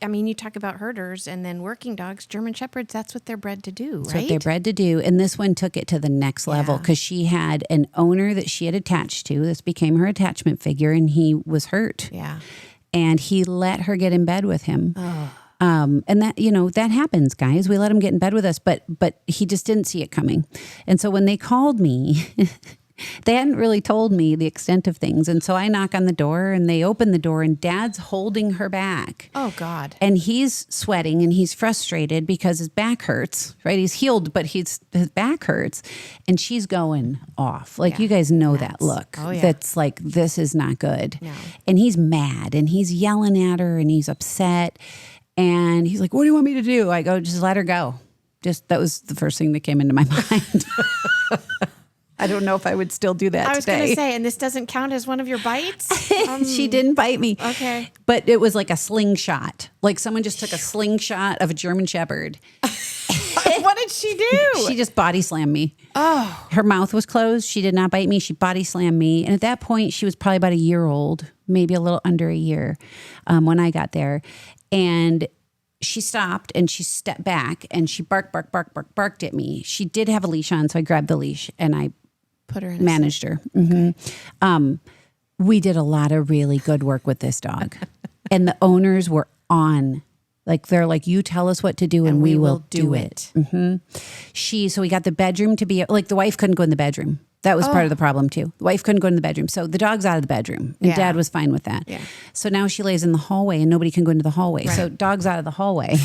I mean, you talk about herders and then working dogs, German Shepherds, that's what they're bred to do, right? That's what they're bred to do. And this one took it to the next level because she had an owner that she had attached to. This became her attachment figure, and he was hurt. Yeah. And he let her get in bed with him. And that, you know, that happens, guys. We let him get in bed with us, but he just didn't see it coming. And so when they called me, they hadn't really told me the extent of things. And so I knock on the door and they open the door and Dad's holding her back. Oh, God. And he's sweating and he's frustrated because his back hurts, right? He's healed, but his back hurts. And she's going off. Like, you guys know that look. Oh, yeah. That's like, this is not good. No. And he's mad and he's yelling at her and he's upset. And he's like, what do you want me to do? I go, just let her go. That was the first thing that came into my mind. I don't know if I would still do that I was today. going to say, and this doesn't count as one of your bites? She didn't bite me. Okay. But it was like a slingshot. Like someone just took a slingshot of a German Shepherd. What did she do? She just body slammed me. Oh. Her mouth was closed. She did not bite me. She body slammed me. And at that point, she was probably about a year old, maybe a little under a year when I got there. And she stopped and she stepped back and she barked at me. She did have a leash on, so I grabbed the leash and I put her in managed her. Mm-hmm. We did a lot of really good work with this dog. And the owners were on. Like, they're like, you tell us what to do and we will do it. Mm-hmm. So we got the bedroom to be, like, the wife couldn't go in the bedroom. That was part of the problem too. The wife couldn't go in the bedroom. So the dog's out of the bedroom and Dad was fine with that. Yeah. So now she lays in the hallway and nobody can go into the hallway. Right. So dog's out of the hallway.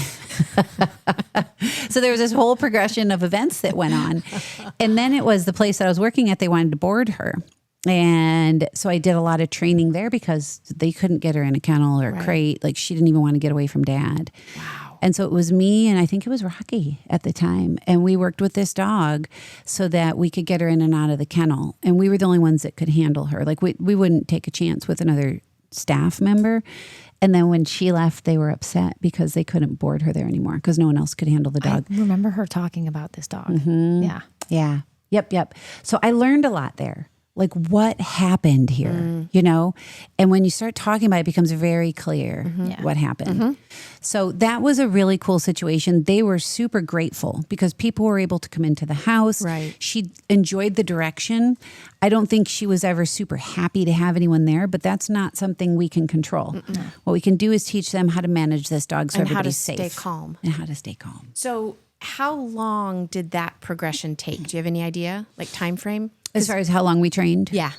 So there was this whole progression of events that went on. And then it was the place that I was working at, they wanted to board her. And so I did a lot of training there because they couldn't get her in a kennel or a crate. Like, she didn't even want to get away from Dad. Wow. And so it was me and I think it was Rocky at the time. And we worked with this dog so that we could get her in and out of the kennel. And we were the only ones that could handle her. Like, we wouldn't take a chance with another staff member. And then when she left, they were upset because they couldn't board her there anymore because no one else could handle the dog. I remember her talking about this dog. Mm-hmm. Yeah. Yeah. Yep. So I learned a lot there. Like, what happened here, you know? And when you start talking about it, it becomes very clear what happened. So that was a really cool situation. They were super grateful because people were able to come into the house. Right. She enjoyed the direction. I don't think she was ever super happy to have anyone there, but that's not something we can control. What we can do is teach them how to manage this dog so And how to everybody's safe. stay calm. And how to stay calm. So how long did that progression take? Do you have any idea? Like, time frame? As far as how long we trained? Yeah.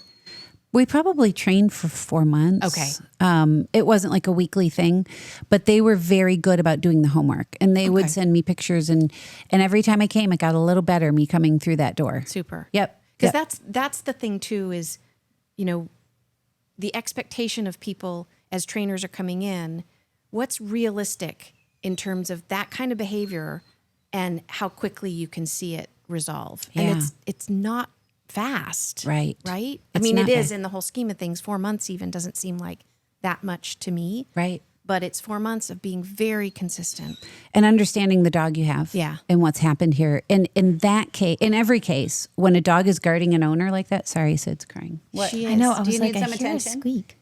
We probably trained for 4 months. Okay. It wasn't like a weekly thing, but they were very good about doing the homework. And they would send me pictures. And every time I came, it got a little better, me coming through that door. Super. Yep. Because that's the thing too, is, you know, the expectation of people as trainers are coming in, what's realistic in terms of that kind of behavior and how quickly you can see it resolve. Yeah. And it's not fast. Right. Right? I It's mean, it not is fast. in the whole scheme of things. 4 months even doesn't seem like that much to me. Right. But it's 4 months of being very consistent. And understanding the dog you have. Yeah. And what's happened here. And in that case, in every case, when a dog is guarding an owner like that, sorry, Sid's crying. What? She I know. is. I Do you was like, need I some hear a attention? squeak.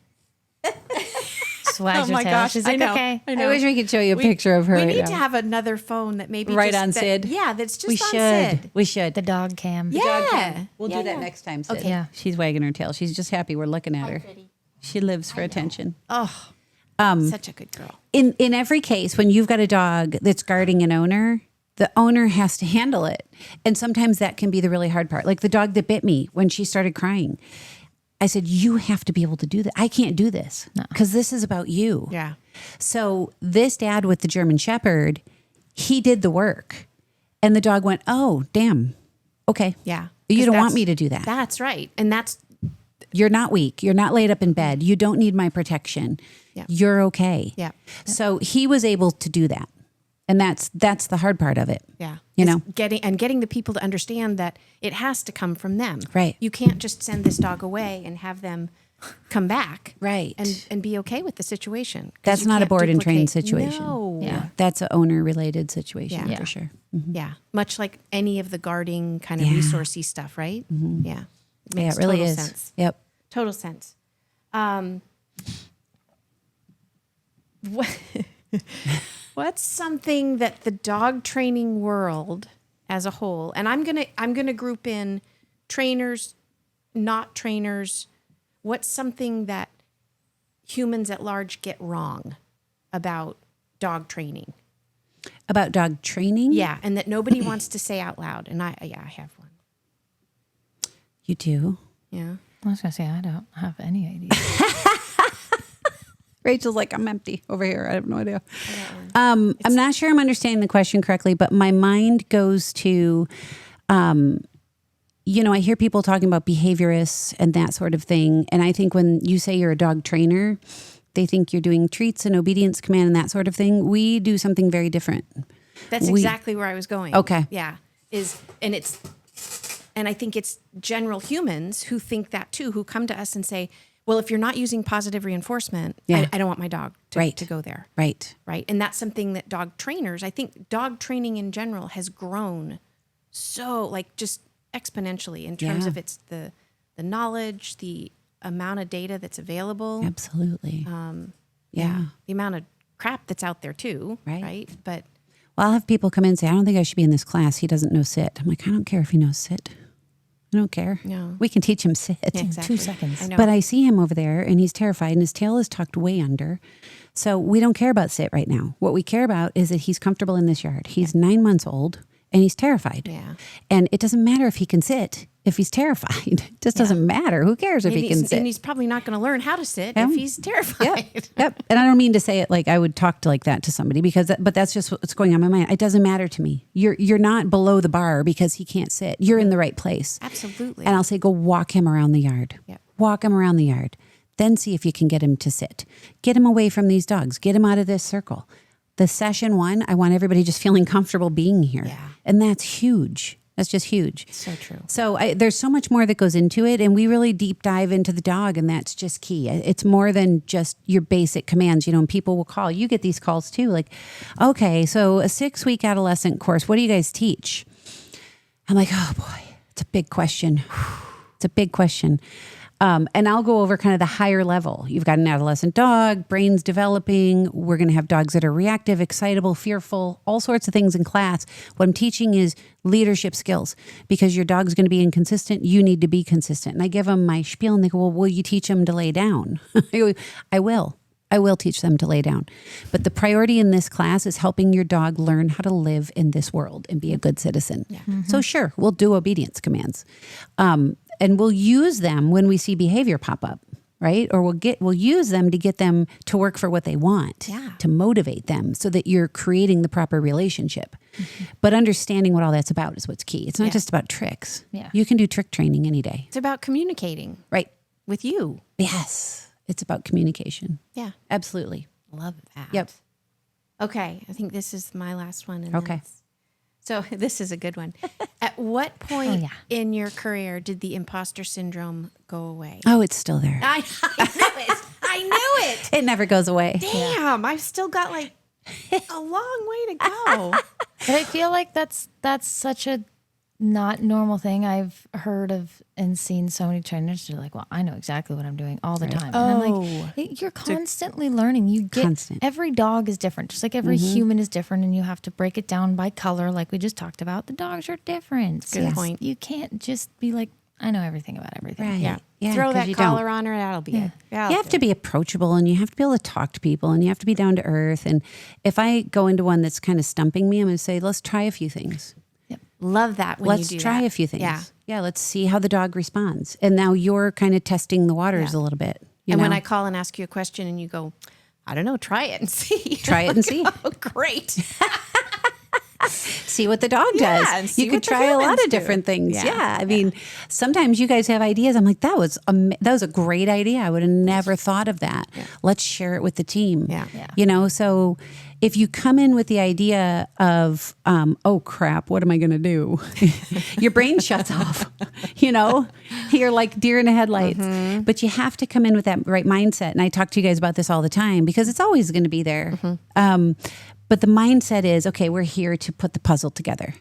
Swags Oh my her tail. gosh, She's I like, know. okay. I I know. wish we could show you a picture of her. We right need now. to have another phone that maybe Right just on that, Sid. Yeah, that's just We on should. Sid. We should. The dog cam. Yeah. We'll Yeah, do that yeah. next time, Sid. Okay. Yeah. She's wagging her tail. She's just happy we're looking at her. She lives for attention. Oh, such a good girl. In every case, when you've got a dog that's guarding an owner, the owner has to handle it. And sometimes that can be the really hard part. Like the dog that bit me when she started crying. I said, you have to be able to do that. I can't do this because this is about you. Yeah. So this dad with the German Shepherd, he did the work. And the dog went, oh, damn. Okay. Yeah. You 'Cause don't want that's- me to do that. That's right. And that's, You're not weak. You're not laid up in bed. You don't need my protection. Yeah. You're okay. Yeah. So he was able to do that. And that's the hard part of it. Yeah. You know, getting the people to understand that it has to come from them. Right. You can't just send this dog away and have them come back. Right. And be okay with the situation. That's not a board and train situation. No. Yeah. That's an owner related situation Yeah. for sure. Yeah. Much like any of the guarding kind of resourcey stuff, right? Yeah. Yeah, it really total is. sense. Yep. Total sense. What's something that the dog training world as a whole, and I'm gonna group in trainers, not trainers. What's something that humans at large get wrong about dog training? About dog training? Yeah, and that nobody wants to say out loud. And I have one. You do? Yeah. I was gonna say I don't have any idea. Rachel's like, I'm empty over here. I have no idea. I'm not sure I'm understanding the question correctly, but my mind goes to, I hear people talking about behaviorists and that sort of thing. And I think when you say you're a dog trainer, they think you're doing treats and obedience command and that sort of thing. We do something very different. That's exactly where I was going. Okay. Yeah. And I think it's general humans who think that too, who come to us and say, well, if you're not using positive reinforcement, I don't want my dog to go there. Right. Right. And that's something that dog trainers, I think dog training in general has grown so like just exponentially in terms of its the knowledge, the amount of data that's available. Absolutely. The amount of crap that's out there too. Right. But I'll have people come in and say, I don't think I should be in this class. He doesn't know sit. I'm like, I don't care if he knows sit. I don't care. No. We can teach him sit. Yeah, exactly. 2 seconds. I know. But I see him over there and he's terrified and his tail is tucked way under. So we don't care about sit right now. What we care about is that he's comfortable in this yard. He's 9 months old and he's terrified. Yeah. And it doesn't matter if he can sit if he's terrified. It just doesn't matter. Who cares if he can sit? And he's probably not going to learn how to sit if he's terrified. Yep. And I don't mean to say it like I would talk to like that to somebody but that's just what's going on in my mind. It doesn't matter to me. You're not below the bar because he can't sit. You're in the right place. Absolutely. And I'll say, go walk him around the yard. Yep. Walk him around the yard. Then see if you can get him to sit. Get him away from these dogs. Get him out of this circle. The session 1, I want everybody just feeling comfortable being here. Yeah. And that's huge. That's just huge. So true. So there's so much more that goes into it, and we really deep dive into the dog, and that's just key. It's more than just your basic commands, and people will call. You get these calls too, like, okay, so a 6-week adolescent course, what do you guys teach? I'm like, oh boy, it's a big question. It's a big question. And I'll go over kind of the higher level. You've got an adolescent dog, brain's developing. We're going to have dogs that are reactive, excitable, fearful, all sorts of things in class. What I'm teaching is leadership skills because your dog's going to be inconsistent. You need to be consistent. And I give them my spiel and they go, well, will you teach them to lay down? I will. I will teach them to lay down. But the priority in this class is helping your dog learn how to live in this world and be a good citizen. Yeah. Mm-hmm. So sure, we'll do obedience commands. And we'll use them when we see behavior pop up, right? Or we'll use them to get them to work for what they want, to motivate them so that you're creating the proper relationship. Mm-hmm. But understanding what all that's about is what's key. It's not just about tricks. Yeah. You can do trick training any day. It's about communicating. Right. With you. Yes. It's about communication. Yeah. Absolutely. Love that. Yep. Okay. I think this is my last one. And Okay. So this is a good one. At what point in your career did the imposter syndrome go away? Oh, it's still there. I knew it. I knew it. It never goes away. Damn. I've still got like a long way to go. But I feel like that's such a not normal thing. I've heard of and seen so many trainers who are like, well, I know exactly what I'm doing all the time. And I'm like, you're constantly learning. You get every dog is different, just like every human is different, and you have to break it down by color, like we just talked about. The dogs are different. Good point. You can't just be like, I know everything about everything. Right. Yeah. Throw that collar on her, that'll be it. You have to be approachable and you have to be able to talk to people and you have to be down to earth. And if I go into one that's kind of stumping me, I'm going to say, let's try a few things. Love that when let's you do try that. a few things. Yeah. Let's see how the dog responds. And now you're kind of testing the waters a little bit. And when I call and ask you a question and you go, I don't know, try it and see. Try it and see. Oh, great. See what the dog does. and see You could what the try a lot humans of different do. things. Yeah. I mean, sometimes you guys have ideas. I'm like, that was a great idea. I would have never thought of that. Let's share it with the team. Yeah. You know, so if you come in with the idea of, oh crap, what am I going to do? Your brain shuts off, you know, you're like deer in the headlights, but you have to come in with that right mindset. And I talk to you guys about this all the time because it's always going to be there. But the mindset is, okay, we're here to put the puzzle together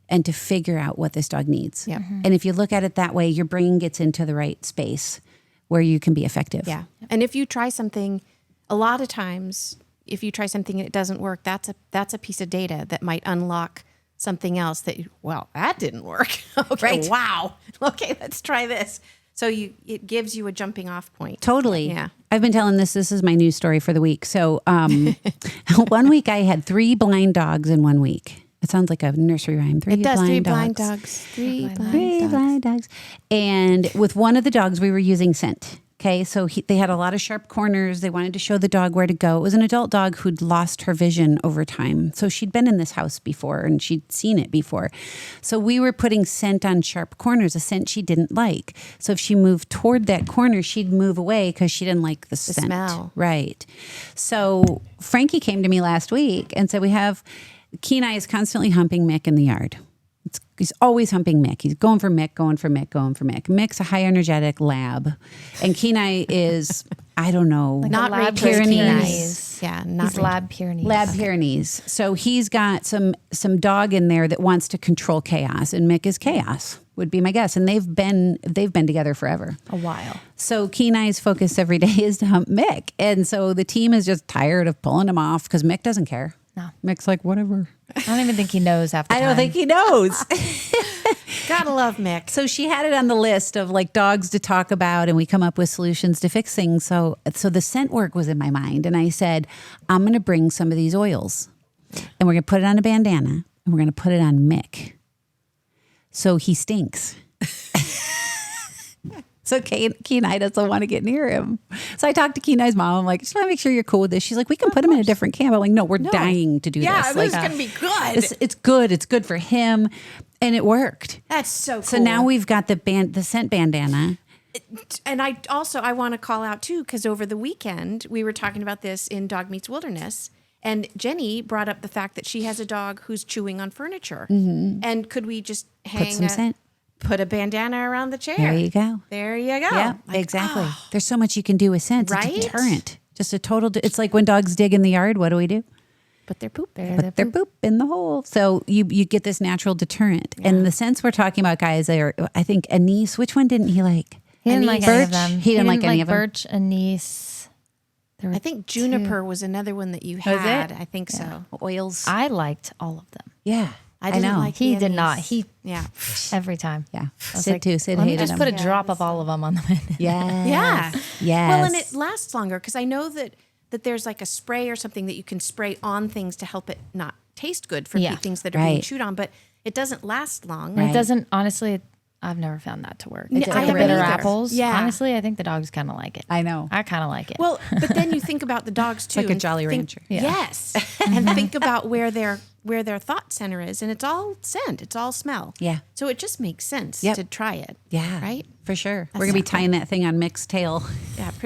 and to figure out what this dog needs. Yep. And if you look at it that way, your brain gets into the right space where you can be effective. Yeah. And if you try something, a lot of times, if you try something and it doesn't work, that's a piece of data that might unlock something else that, well, that didn't work. Okay, Right. wow. Okay, let's try this. So it gives you a jumping off point. Totally. Yeah. I've been telling this is my news story for the week. So 1 week I had 3 blind dogs in 1 week. It sounds like a nursery rhyme. It does. 3 blind dogs. 3 blind Three dogs. blind dogs. And with one of the dogs, we were using scent. Okay, so they had a lot of sharp corners. They wanted to show the dog where to go. It was an adult dog who'd lost her vision over time. So she'd been in this house before and she'd seen it before. So we were putting scent on sharp corners, a scent she didn't like. So if she moved toward that corner, she'd move away because she didn't like the scent. smell. Right. So Frankie came to me last week and said, Kenai is constantly humping Mick in the yard. He's always humping Mick. He's going for Mick, going for Mick, going for Mick. Mick's a high energetic lab. And Kenai is, I don't know, Like Not a lab Rachel's Pyrenees. Yeah, not He's lab Pyrenees. Lab Pyrenees. So he's got some dog in there that wants to control chaos. And Mick is chaos, would be my guess. And they've been together forever. A while. So Kenai's focus every day is to hump Mick. And so the team is just tired of pulling him off because Mick doesn't care. No. Mick's like, whatever. I don't even think he knows half the time. I don't think he knows. Gotta love Mick. So she had it on the list of like dogs to talk about, and we come up with solutions to fix things. So the scent work was in my mind, and I said, I'm going to bring some of these oils, and we're going to put it on a bandana, and we're going to put it on Mick, so he stinks. So Kenai doesn't want to get near him. So I talked to Kenai's mom. I'm like, just want to make sure you're cool with this. She's like, we can put him in a different camp. I'm like, no, we're dying to do Yeah, this. this is Like, going to be good. it's good. It's good for him. And it worked. That's so cool. So now we've got the scent bandana. And I want to call out too, because over the weekend we were talking about this in Dog Meets Wilderness, and Jenny brought up the fact that she has a dog who's chewing on furniture. And could we just put a bandana around the chair? There you go. There you go. Yeah, Like, exactly. There's so much you can do with scent. Right? It's a deterrent. Just a total. It's like when dogs dig in the yard. What do? Put their poop there. Put their poop in the hole. So you get this natural deterrent. And the scents we're talking about, guys, are, I think, anise. Which one didn't he like? He didn't like any of them. He didn't like any of them. Birch, anise. I think juniper was another one that you had. I think so. Oils. I liked all of them. Yeah. I didn't know. like He the did not. anise. He Yeah. every time. Yeah. was Sid like, too. Sid Let me hated just them. put a drop of all of them on the bandana. Yes. Yeah. Yes. Well, and it lasts longer because I know that there's like a spray or something that you can spray on things to help it not taste good for things that are being Right. chewed on, but it doesn't last long. It doesn't, honestly, I've never found that to work. I It's like the haven't bitter either. apples. Yeah. Honestly, I think the dogs kind of like it. I know. I kind of like it. Well, but then you think about the dogs too. Like a and Jolly think- Rancher. Yeah. Yes. And think about where their thought center is, and it's all scent, it's all smell. Yeah. So it just makes sense Yep. to try it. Yeah. Right? For sure. That's We're going to be so cool. tying that thing on Mick's tail.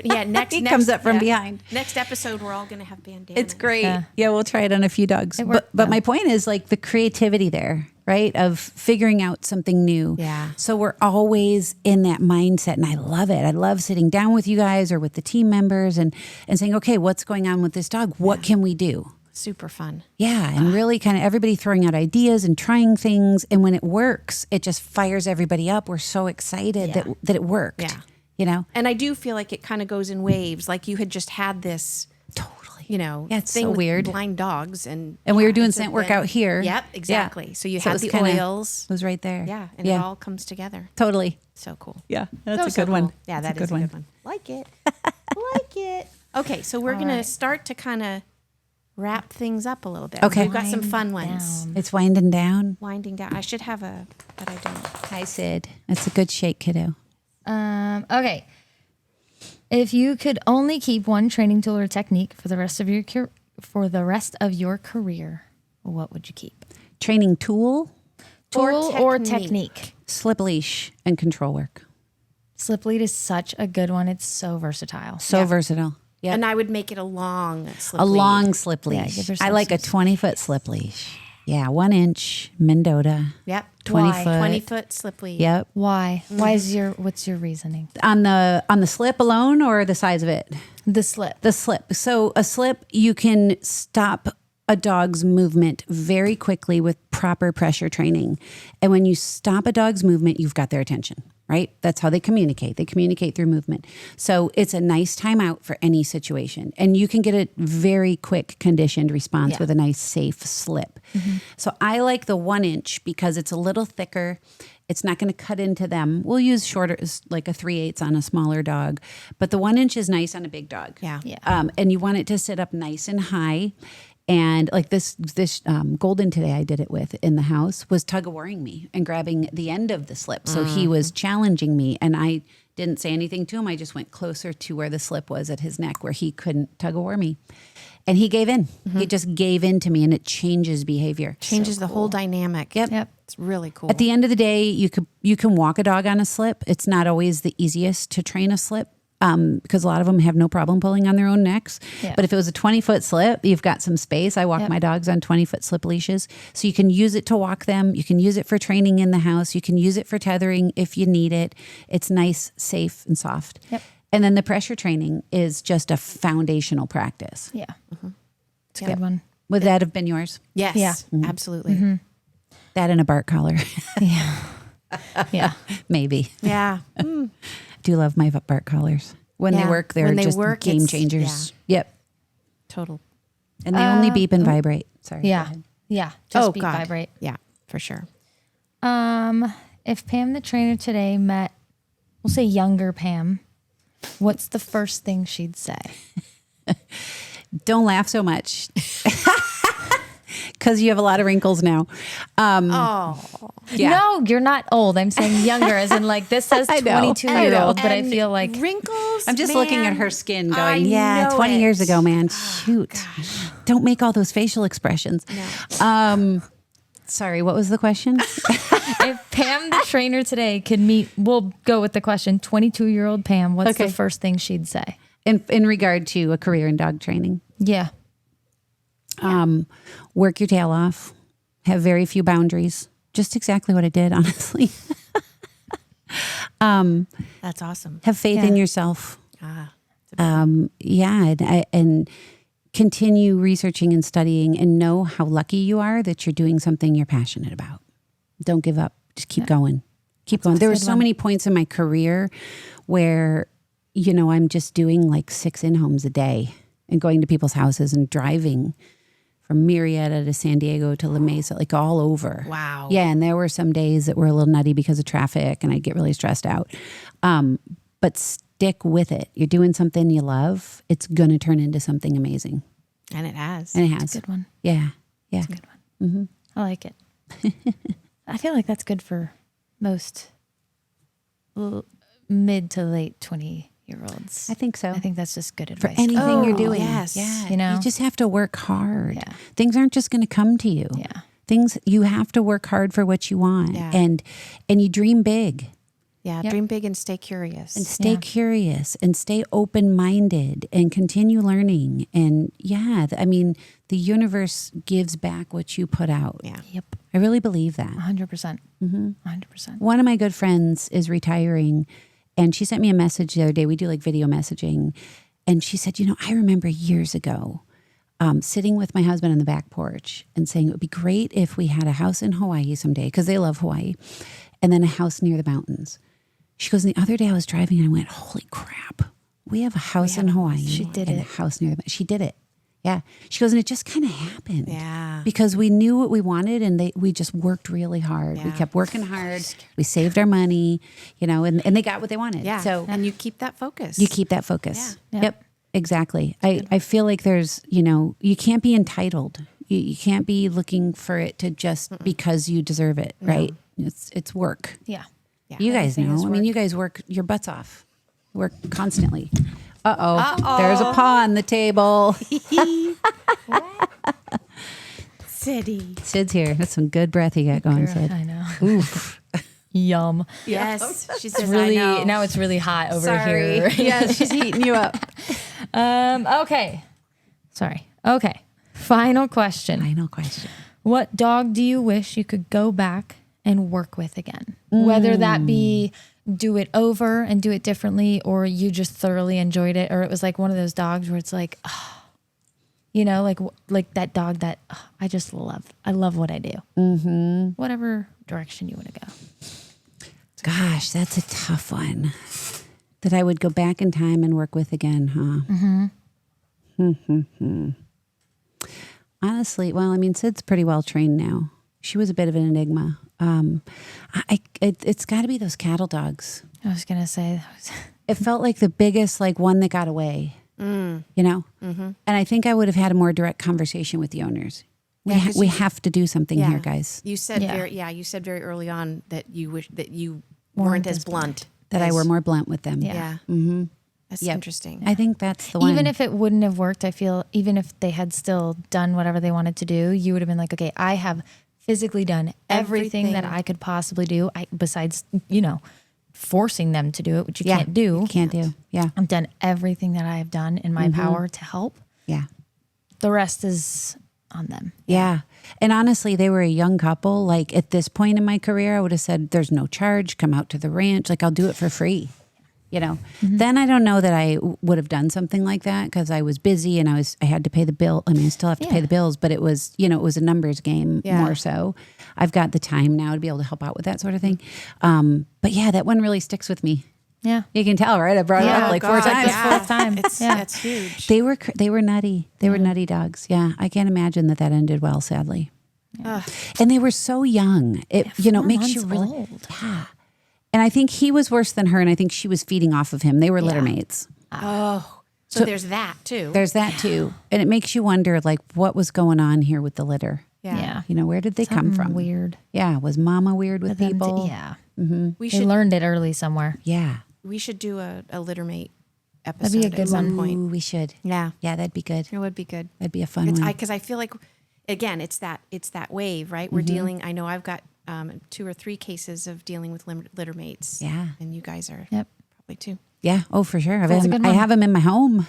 Yeah. Next He comes up from behind. Next episode, we're all going to have bandanas. It's great. Yeah. Yeah, we'll try it on a few dogs. worked, But my point is like the creativity there, right? Of figuring out something new. Yeah. So we're always in that mindset, and I love it. I love sitting down with you guys or with the team members and saying, okay, what's going on with this dog? What can we do? Super fun. Yeah, and really kind of everybody throwing out ideas and trying things. And when it works, it just fires everybody up. We're so excited that it worked. Yeah. You know? And I do feel like it kind of goes in waves. Like you had just had this, Totally. yeah, it's thing so with weird. blind dogs, and we were doing it's scent a work thing. out here. Yep, exactly. Yeah. So you So it had was the kinda- oils. It was right there. Yeah, and it all comes together. Totally. So cool. Yeah, that's So, a so good one. cool. Yeah, That's that is a good one. Like it. Like it. Okay, so we're going to start to kind of wrap things up a little bit. Okay. We've got some Wind fun ones. down. It's winding down. Winding down. I should have but I don't. Hi, Sid. That's a good shake, kiddo. Okay. If you could only keep one training tool or technique for the rest of your career, what would you keep? training tool, Or technique. slip leash, and control work. Slip lead is such a good one. It's so versatile. So versatile. Yeah. And I would make it a long slip A lead. long slip Yeah, leash. give yourself I like a some 20-foot slip leash. Yeah, 1 inch Mendota. Yep. 20 Why? foot. 20-foot slip lead. Yep. Why? What's your reasoning? On the slip alone or the size of it? The slip. The slip. So a slip, you can stop a dog's movement very quickly with proper pressure training. And when you stop a dog's movement, you've got their attention, right? That's how they communicate. They communicate through movement. So it's a nice timeout for any situation. And you can get a very quick conditioned response with a nice safe slip. So I like the 1 inch because it's a little thicker. It's not going to cut into them. We'll use shorter, like a 3/8 on a smaller dog. But the 1 inch is nice on a big dog. Yeah. And you want it to sit up nice and high. And like this golden today I did it with in the house was tug-of-warring me and grabbing the end of the slip. So he was challenging me and I didn't say anything to him. I just went closer to where the slip was at his neck where he couldn't tug-of-war me. And he gave in. He just gave in to me and it changes behavior. Changes the whole dynamic. Yep. It's really cool. At the end of the day, you can walk a dog on a slip. It's not always the easiest to train a slip. Because a lot of them have no problem pulling on their own necks. Yeah. But if it was a 20-foot slip, you've got some space. I walk my dogs on 20-foot slip leashes. So you can use it to walk them. You can use it for training in the house. You can use it for tethering if you need it. It's nice, safe, and soft. Yep. And then the pressure training is just a foundational practice. Yeah. It's a good one. Would that have been yours? yes. Yeah. Absolutely. That and a bark collar. Yeah. Maybe. Yeah. Do love my bark collars. When they Yeah. work, they're When they just work, game it's- changers. Yep. Total. And they only beep and vibrate. Sorry. go Yeah. ahead. Yeah. Just beat, God. vibrate. Yeah, for sure. If Pam the trainer today met, we'll say younger Pam, what's the first thing she'd say? Don't laugh so much. Because you have a lot of wrinkles now. Yeah. No, you're not old. I'm saying younger, as in like this says I know. 22-year-old, but I And feel like wrinkles. I'm just looking at her skin going, I yeah, know 20 it. years ago, man. Shoot. Don't make all those facial expressions. No. Sorry, what was the question? if Pam the trainer today could meet, we'll go with the question, 22-year-old Pam, what's Okay. the first thing she'd say? In regard to a career in dog training, Yeah. work your tail off, have very few boundaries. Just exactly what I did, honestly. That's awesome. Have faith in yourself. Ah, And continue researching and studying and know how lucky you are that you're doing something you're passionate about. Don't give up. Just keep going. Keep going. There were so many points in my career where, I'm just doing like 6 in-homes a day and going to people's houses and driving from Murrieta to San Diego to La Mesa, like all over. Wow. Yeah, and there were some days that were a little nutty because of traffic and I'd get really stressed out. But stick with it. You're doing something you love. It's going to turn into something amazing. And it has. And it has. Good one. Yeah. Yeah. Good one. I like it. I feel like that's good for most mid to late 20-year-olds. I think so. I think that's just good For advice. anything you're doing. yes. Yeah. You You just have to work hard. Yeah. Things aren't just going to come to you. Yeah. Things, you have to work hard for what you want. Yeah. And you dream big. Yeah. Yep. Dream big and stay curious. And stay curious and stay open-minded and continue learning. And the universe gives back what you put out. Yeah. Yep. I really believe that. 100%. 100%. One of my good friends is retiring and she sent me a message the other day. We do like video messaging. And she said, I remember years ago sitting with my husband on the back porch and saying it would be great if we had a house in Hawaii someday because they love Hawaii and then a house near the mountains. She goes, and the other day I was driving and I went, holy crap, we have a house in Hawaii. She did and it. a house near the She did it. Yeah. She goes, and it just kind of happened. Yeah. Because we knew what we wanted and we just worked really hard. We Yeah. kept working hard. We saved our money, and they got what they wanted. Yeah. So and you keep that focus. you keep that focus. Yeah. Yep. Exactly. I feel like there's, you can't be entitled. You can't be looking for it to just because you deserve it, right? It's work. Yeah. You guys Everything know. is I mean, work. you guys work your butts off. Work constantly. There's a paw on the table. City. Sid's here. That's some good breath you got going, Sid. I know. Oof. Yum. Yes. She says, Really, I know. now it's really hot over Sorry. here. Yes, she's heating you up. Okay. Sorry. Okay. Final question. Final question. What dog do you wish you could go back and work with again? Whether that be do it over and do it differently, or you just thoroughly enjoyed it, or it was like one of those dogs where it's like, you know, like that dog that I just love. I love what I do. Mm-hmm. Whatever direction you want to go. Gosh, that's a tough one. That I would go back in time and work with again, huh? Mm-hmm. Honestly, well, I mean, Sid's pretty well trained now. She was a bit of an enigma. It's got to be those cattle dogs. I was gonna say It felt like the biggest, like one that got away. You know, and I think I would have had a more direct conversation with the owners. We have to do something here, guys. You said you said very early on that you wish that you weren't as blunt. That I were more blunt with them. Yeah. Mm-hmm. That's interesting. I think that's the one. even if it wouldn't have worked, I feel even if they had still done whatever they wanted to do, you would have been like, okay, I have physically done everything that I could possibly do. Besides, you know, forcing them to do it, which you can't do. You can't do. Yeah. I've done everything that I have done in my power to help. Yeah. The rest is on them. Yeah. And honestly, they were a young couple. Like at this point in my career, I would have said, there's no charge. Come out to the ranch. Like I'll do it for free. You know, then I don't know that I would have done something like that because I was busy and I had to pay the bill. I mean, I still have to pay the bills, but it was, you know, it was a numbers game more so. I've got the time now to be able to help out with that sort of thing. But yeah, that one really sticks with me. Yeah. You can tell, right? I brought it up like 4 times. Yeah. Fourth time. It's huge. They were nutty. They were nutty dogs. Yeah. I can't imagine that ended well, sadly. And they were so young. It, you know, makes you really old. Yeah. And I think he was worse than her, and I think she was feeding off of him. They were litter mates. Oh, so there's that too. There's that too. And it makes you wonder, like, what was going on here with the litter? Yeah. You know, where did they come from? Weird. Yeah. Was mama weird with But then, people? yeah. We They should learned it early somewhere. Yeah. we should do a litter mate episode That'd be a good at some one. point. Ooh, we should. Yeah, Yeah, that'd be good. it would be good. That'd be a fun one. Because I feel like, again, it's that wave, right? We're dealing. I know I've got 2 or 3 cases of dealing with litter mates. Yeah. and you guys are Yep. probably too. Yeah. Oh, for sure. That's a good I one. have them in my home.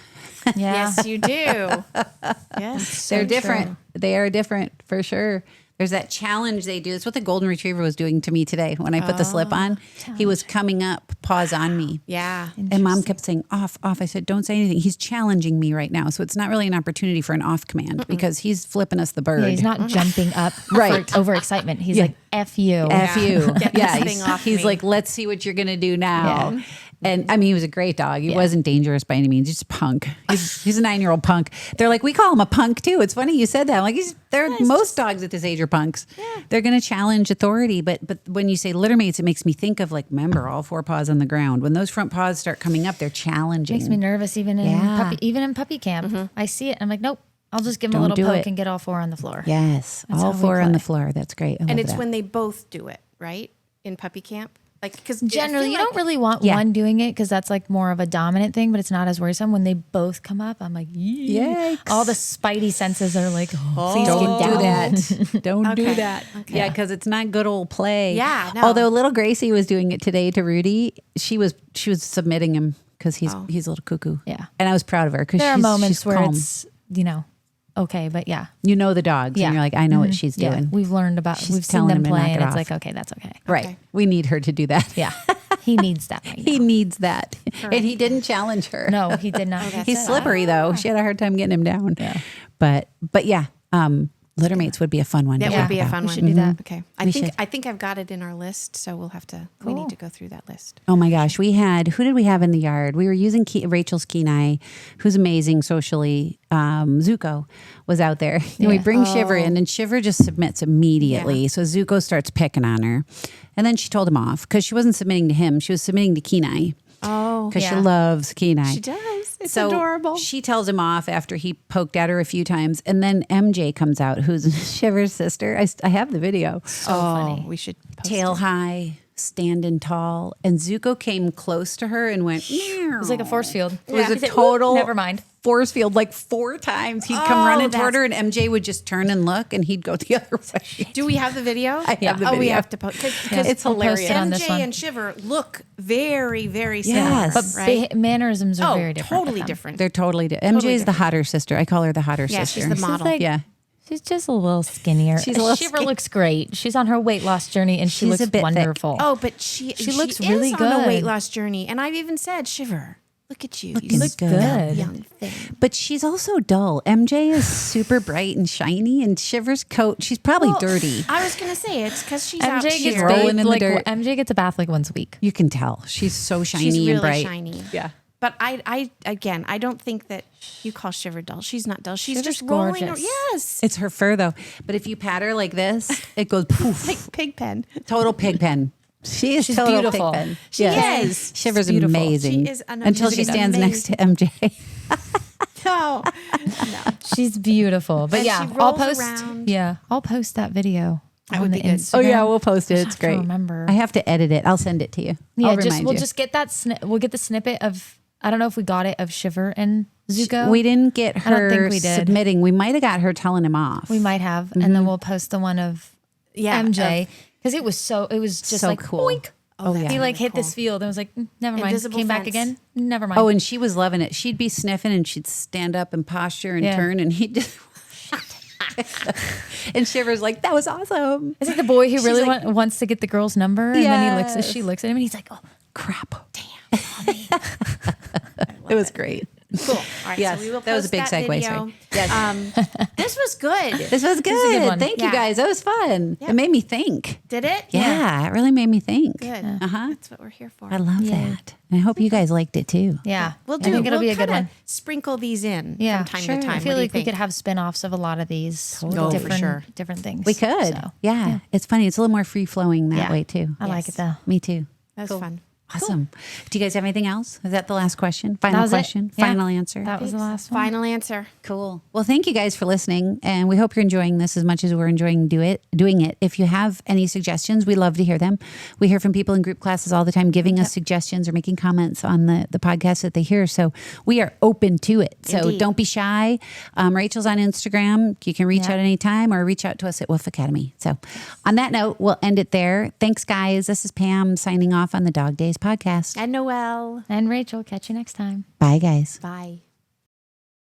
Yeah. Yes, you do. Yes, They're so different. true. They are different for sure. There's that challenge they do. It's what the golden retriever was doing to me today when I put the slip on. He was coming up, paws on me. Yeah, And mom kept saying, off, off. I said, don't say anything. He's challenging me right now. So it's not really an opportunity for an off command because he's flipping us the bird. Yeah, he's not jumping up Right. for overexcitement. He's like, F you. F you. Get Yeah. this thing off He's me. like, let's see what you're going to do now. Yeah. And I mean, he was a great dog. He wasn't dangerous by any means. He's just a punk. He's a 9-year-old punk. They're like, we call him a punk too. It's funny you said that. Like most dogs at this age are punks. Yeah. They're going to challenge authority. But when you say litter mates, it makes me think of like, remember, all 4 paws on the ground. When those front paws start coming up, they're challenging. Makes me nervous even in Yeah. puppy camp. I see it. I'm like, nope. I'll just give him Don't a little do poke it. and get all 4 on the floor. Yes. That's all how we 4 on the play. floor. That's great. I and love it's that. when they both do it, right? In puppy camp, like because Generally, you don't really want Yeah. one doing it because that's like more of a dominant thing, but it's not as worrisome. When they both come up, I'm like, Yikes. all the spidey senses are like, please Don't get do down. that. Don't do Okay. that. Okay. Yeah, because it's not good old play. Yeah, no. Although little Gracie was doing it today to Rudy, she was submitting him because he's a little cuckoo. Yeah. And I was proud of her because There are moments where calm. it's, you know, okay, but yeah. You know the dogs, Yeah. and you're like, I know what she's Yeah. doing. We've learned about, She's we've seen telling them him to play knock and it it's off. like, okay, that's okay. Right. Okay. We need her to do that. Yeah. He needs that right He now. needs that. And he didn't challenge her. No, he did not. He's slippery though. She had a hard time getting him down. Yeah. But yeah, litter mates would be a fun one. That to would talk be a about. fun We one. should do that. Okay, We should. I think I've got it in our list, so we'll have to. We need to go through that list. Oh my gosh, who did we have in the yard? We were using Rachel's Kenai, who's amazing socially. Zuko was out there. And we bring Shiver in, and Shiver just submits immediately. Yeah. So Zuko starts picking on her. And then she told him off because she wasn't submitting to him. She was submitting to Kenai Oh, because she yeah. loves Kenai. she does. It's So adorable. she tells him off after he poked at her a few times. And then MJ comes out, who's Shiver's sister. I have the video. funny. We should post Tail it. high, standing tall. And Zuko came close to her and went, meow. It's like a force field. It was He a said, total "Whoop, never mind. force field like 4 times. He'd come running toward her, and MJ would just turn and look, and he'd go the other way. Do we have the video? I have the video. Oh, we have to post because It's hilarious. on this MJ one. and Shiver look very, very similar. Yes. But right? mannerisms are very different. Totally with them. different. They're totally different. MJ is the hotter sister. I call her the hotter Yeah, sister. she's the model. like- yeah. She's just a little skinnier. She's a little Shiver skin- looks great. She's on her weight loss journey, and she She's looks a bit thick. wonderful. Oh, but she looks is really on a weight good. loss journey, and I've even said, Shiver, look at you, Looking you good. good. young thing. But she's also dull. MJ is super bright and shiny, and Shiver's coat, she's probably dirty. I was gonna say it's because she's out MJ here. gets rolling bathed, in the like dirt. MJ gets a bath like once a week. You can tell. She's so shiny She's really and bright. shiny. Yeah. But I don't think that you call Shiver dull. She's not dull. She's Shiver's just rolling. gorgeous. Yes, It's her fur though. But if you pat her like this, it goes poof. like Pigpen. Total pig pen. She is She's total beautiful. pig pen. She is. Shiver's beautiful. amazing. She is an until she amazing- stands next to MJ. No, She's beautiful. But And yeah, she I'll rolls post. around. Yeah, I'll post that video. That on would the be good. Instagram. Oh yeah, we'll post it. It's have to great. remember. I have to edit it. I'll send it to you. Yeah, I'll just remind we'll you. just get that. We'll get the snippet of. I don't know if we got it of Shiver and Zuko. We didn't get I don't her think we did. submitting. We might have got her telling him off. We might have, and then we'll post the one of yeah, MJ because it was just So like cool. boink. Oh, yeah. He like really hit this cool. field and was like, never mind. Invisible Came back fence. again. Never mind. Oh, and she was loving it. She'd be sniffing and she'd stand up and posture and Yeah. turn, and he'd just. And Shiver's like, that was awesome. it's like the boy who really like- wants to get the girl's number, and then he looks. Yes. She looks at him, and he's like, oh, Crap. damn, mommy. It was great. cool. All right, Yes, so we will that was a post big segue, video. sorry. Yes. This was good. This was is a good. good one. Thank you Yeah. guys. That was fun. Yeah. It made me think. Did it? Yeah, it really made me think. Good. Uh-huh. That's what we're here for. I love that. And I hope you guys liked it too. Yeah, We'll I do. think it'll be a good kinda one. Sprinkle these in Yeah, from time sure. to time. I feel What do you like we think? could have spin-offs of a lot of these Oh, for different sure. different things. We could. So, yeah. It's funny. It's a little more free flowing that Yeah. way too. I like it though. Me too. That was fun. Awesome. Do you guys have anything else? Is that the last question? Final That was it. question? Yeah. Final answer? That was the last one. Final answer. Cool. Well, thank you guys for listening, and we hope you're enjoying this as much as we're enjoying doing it. If you have any suggestions, we love to hear them. We hear from people in group classes all the time giving us suggestions or making comments on the podcast that they hear. So we are open to it. So Indeed. don't be shy. Rachel's on Instagram. You can reach Yeah. out anytime or reach out to us at Wolf Academy. So on that note, we'll end it there. Thanks, guys. This is Pam signing off on the Dog Days podcast. And Noel. And Rachel, catch you next time. Bye, guys. Bye.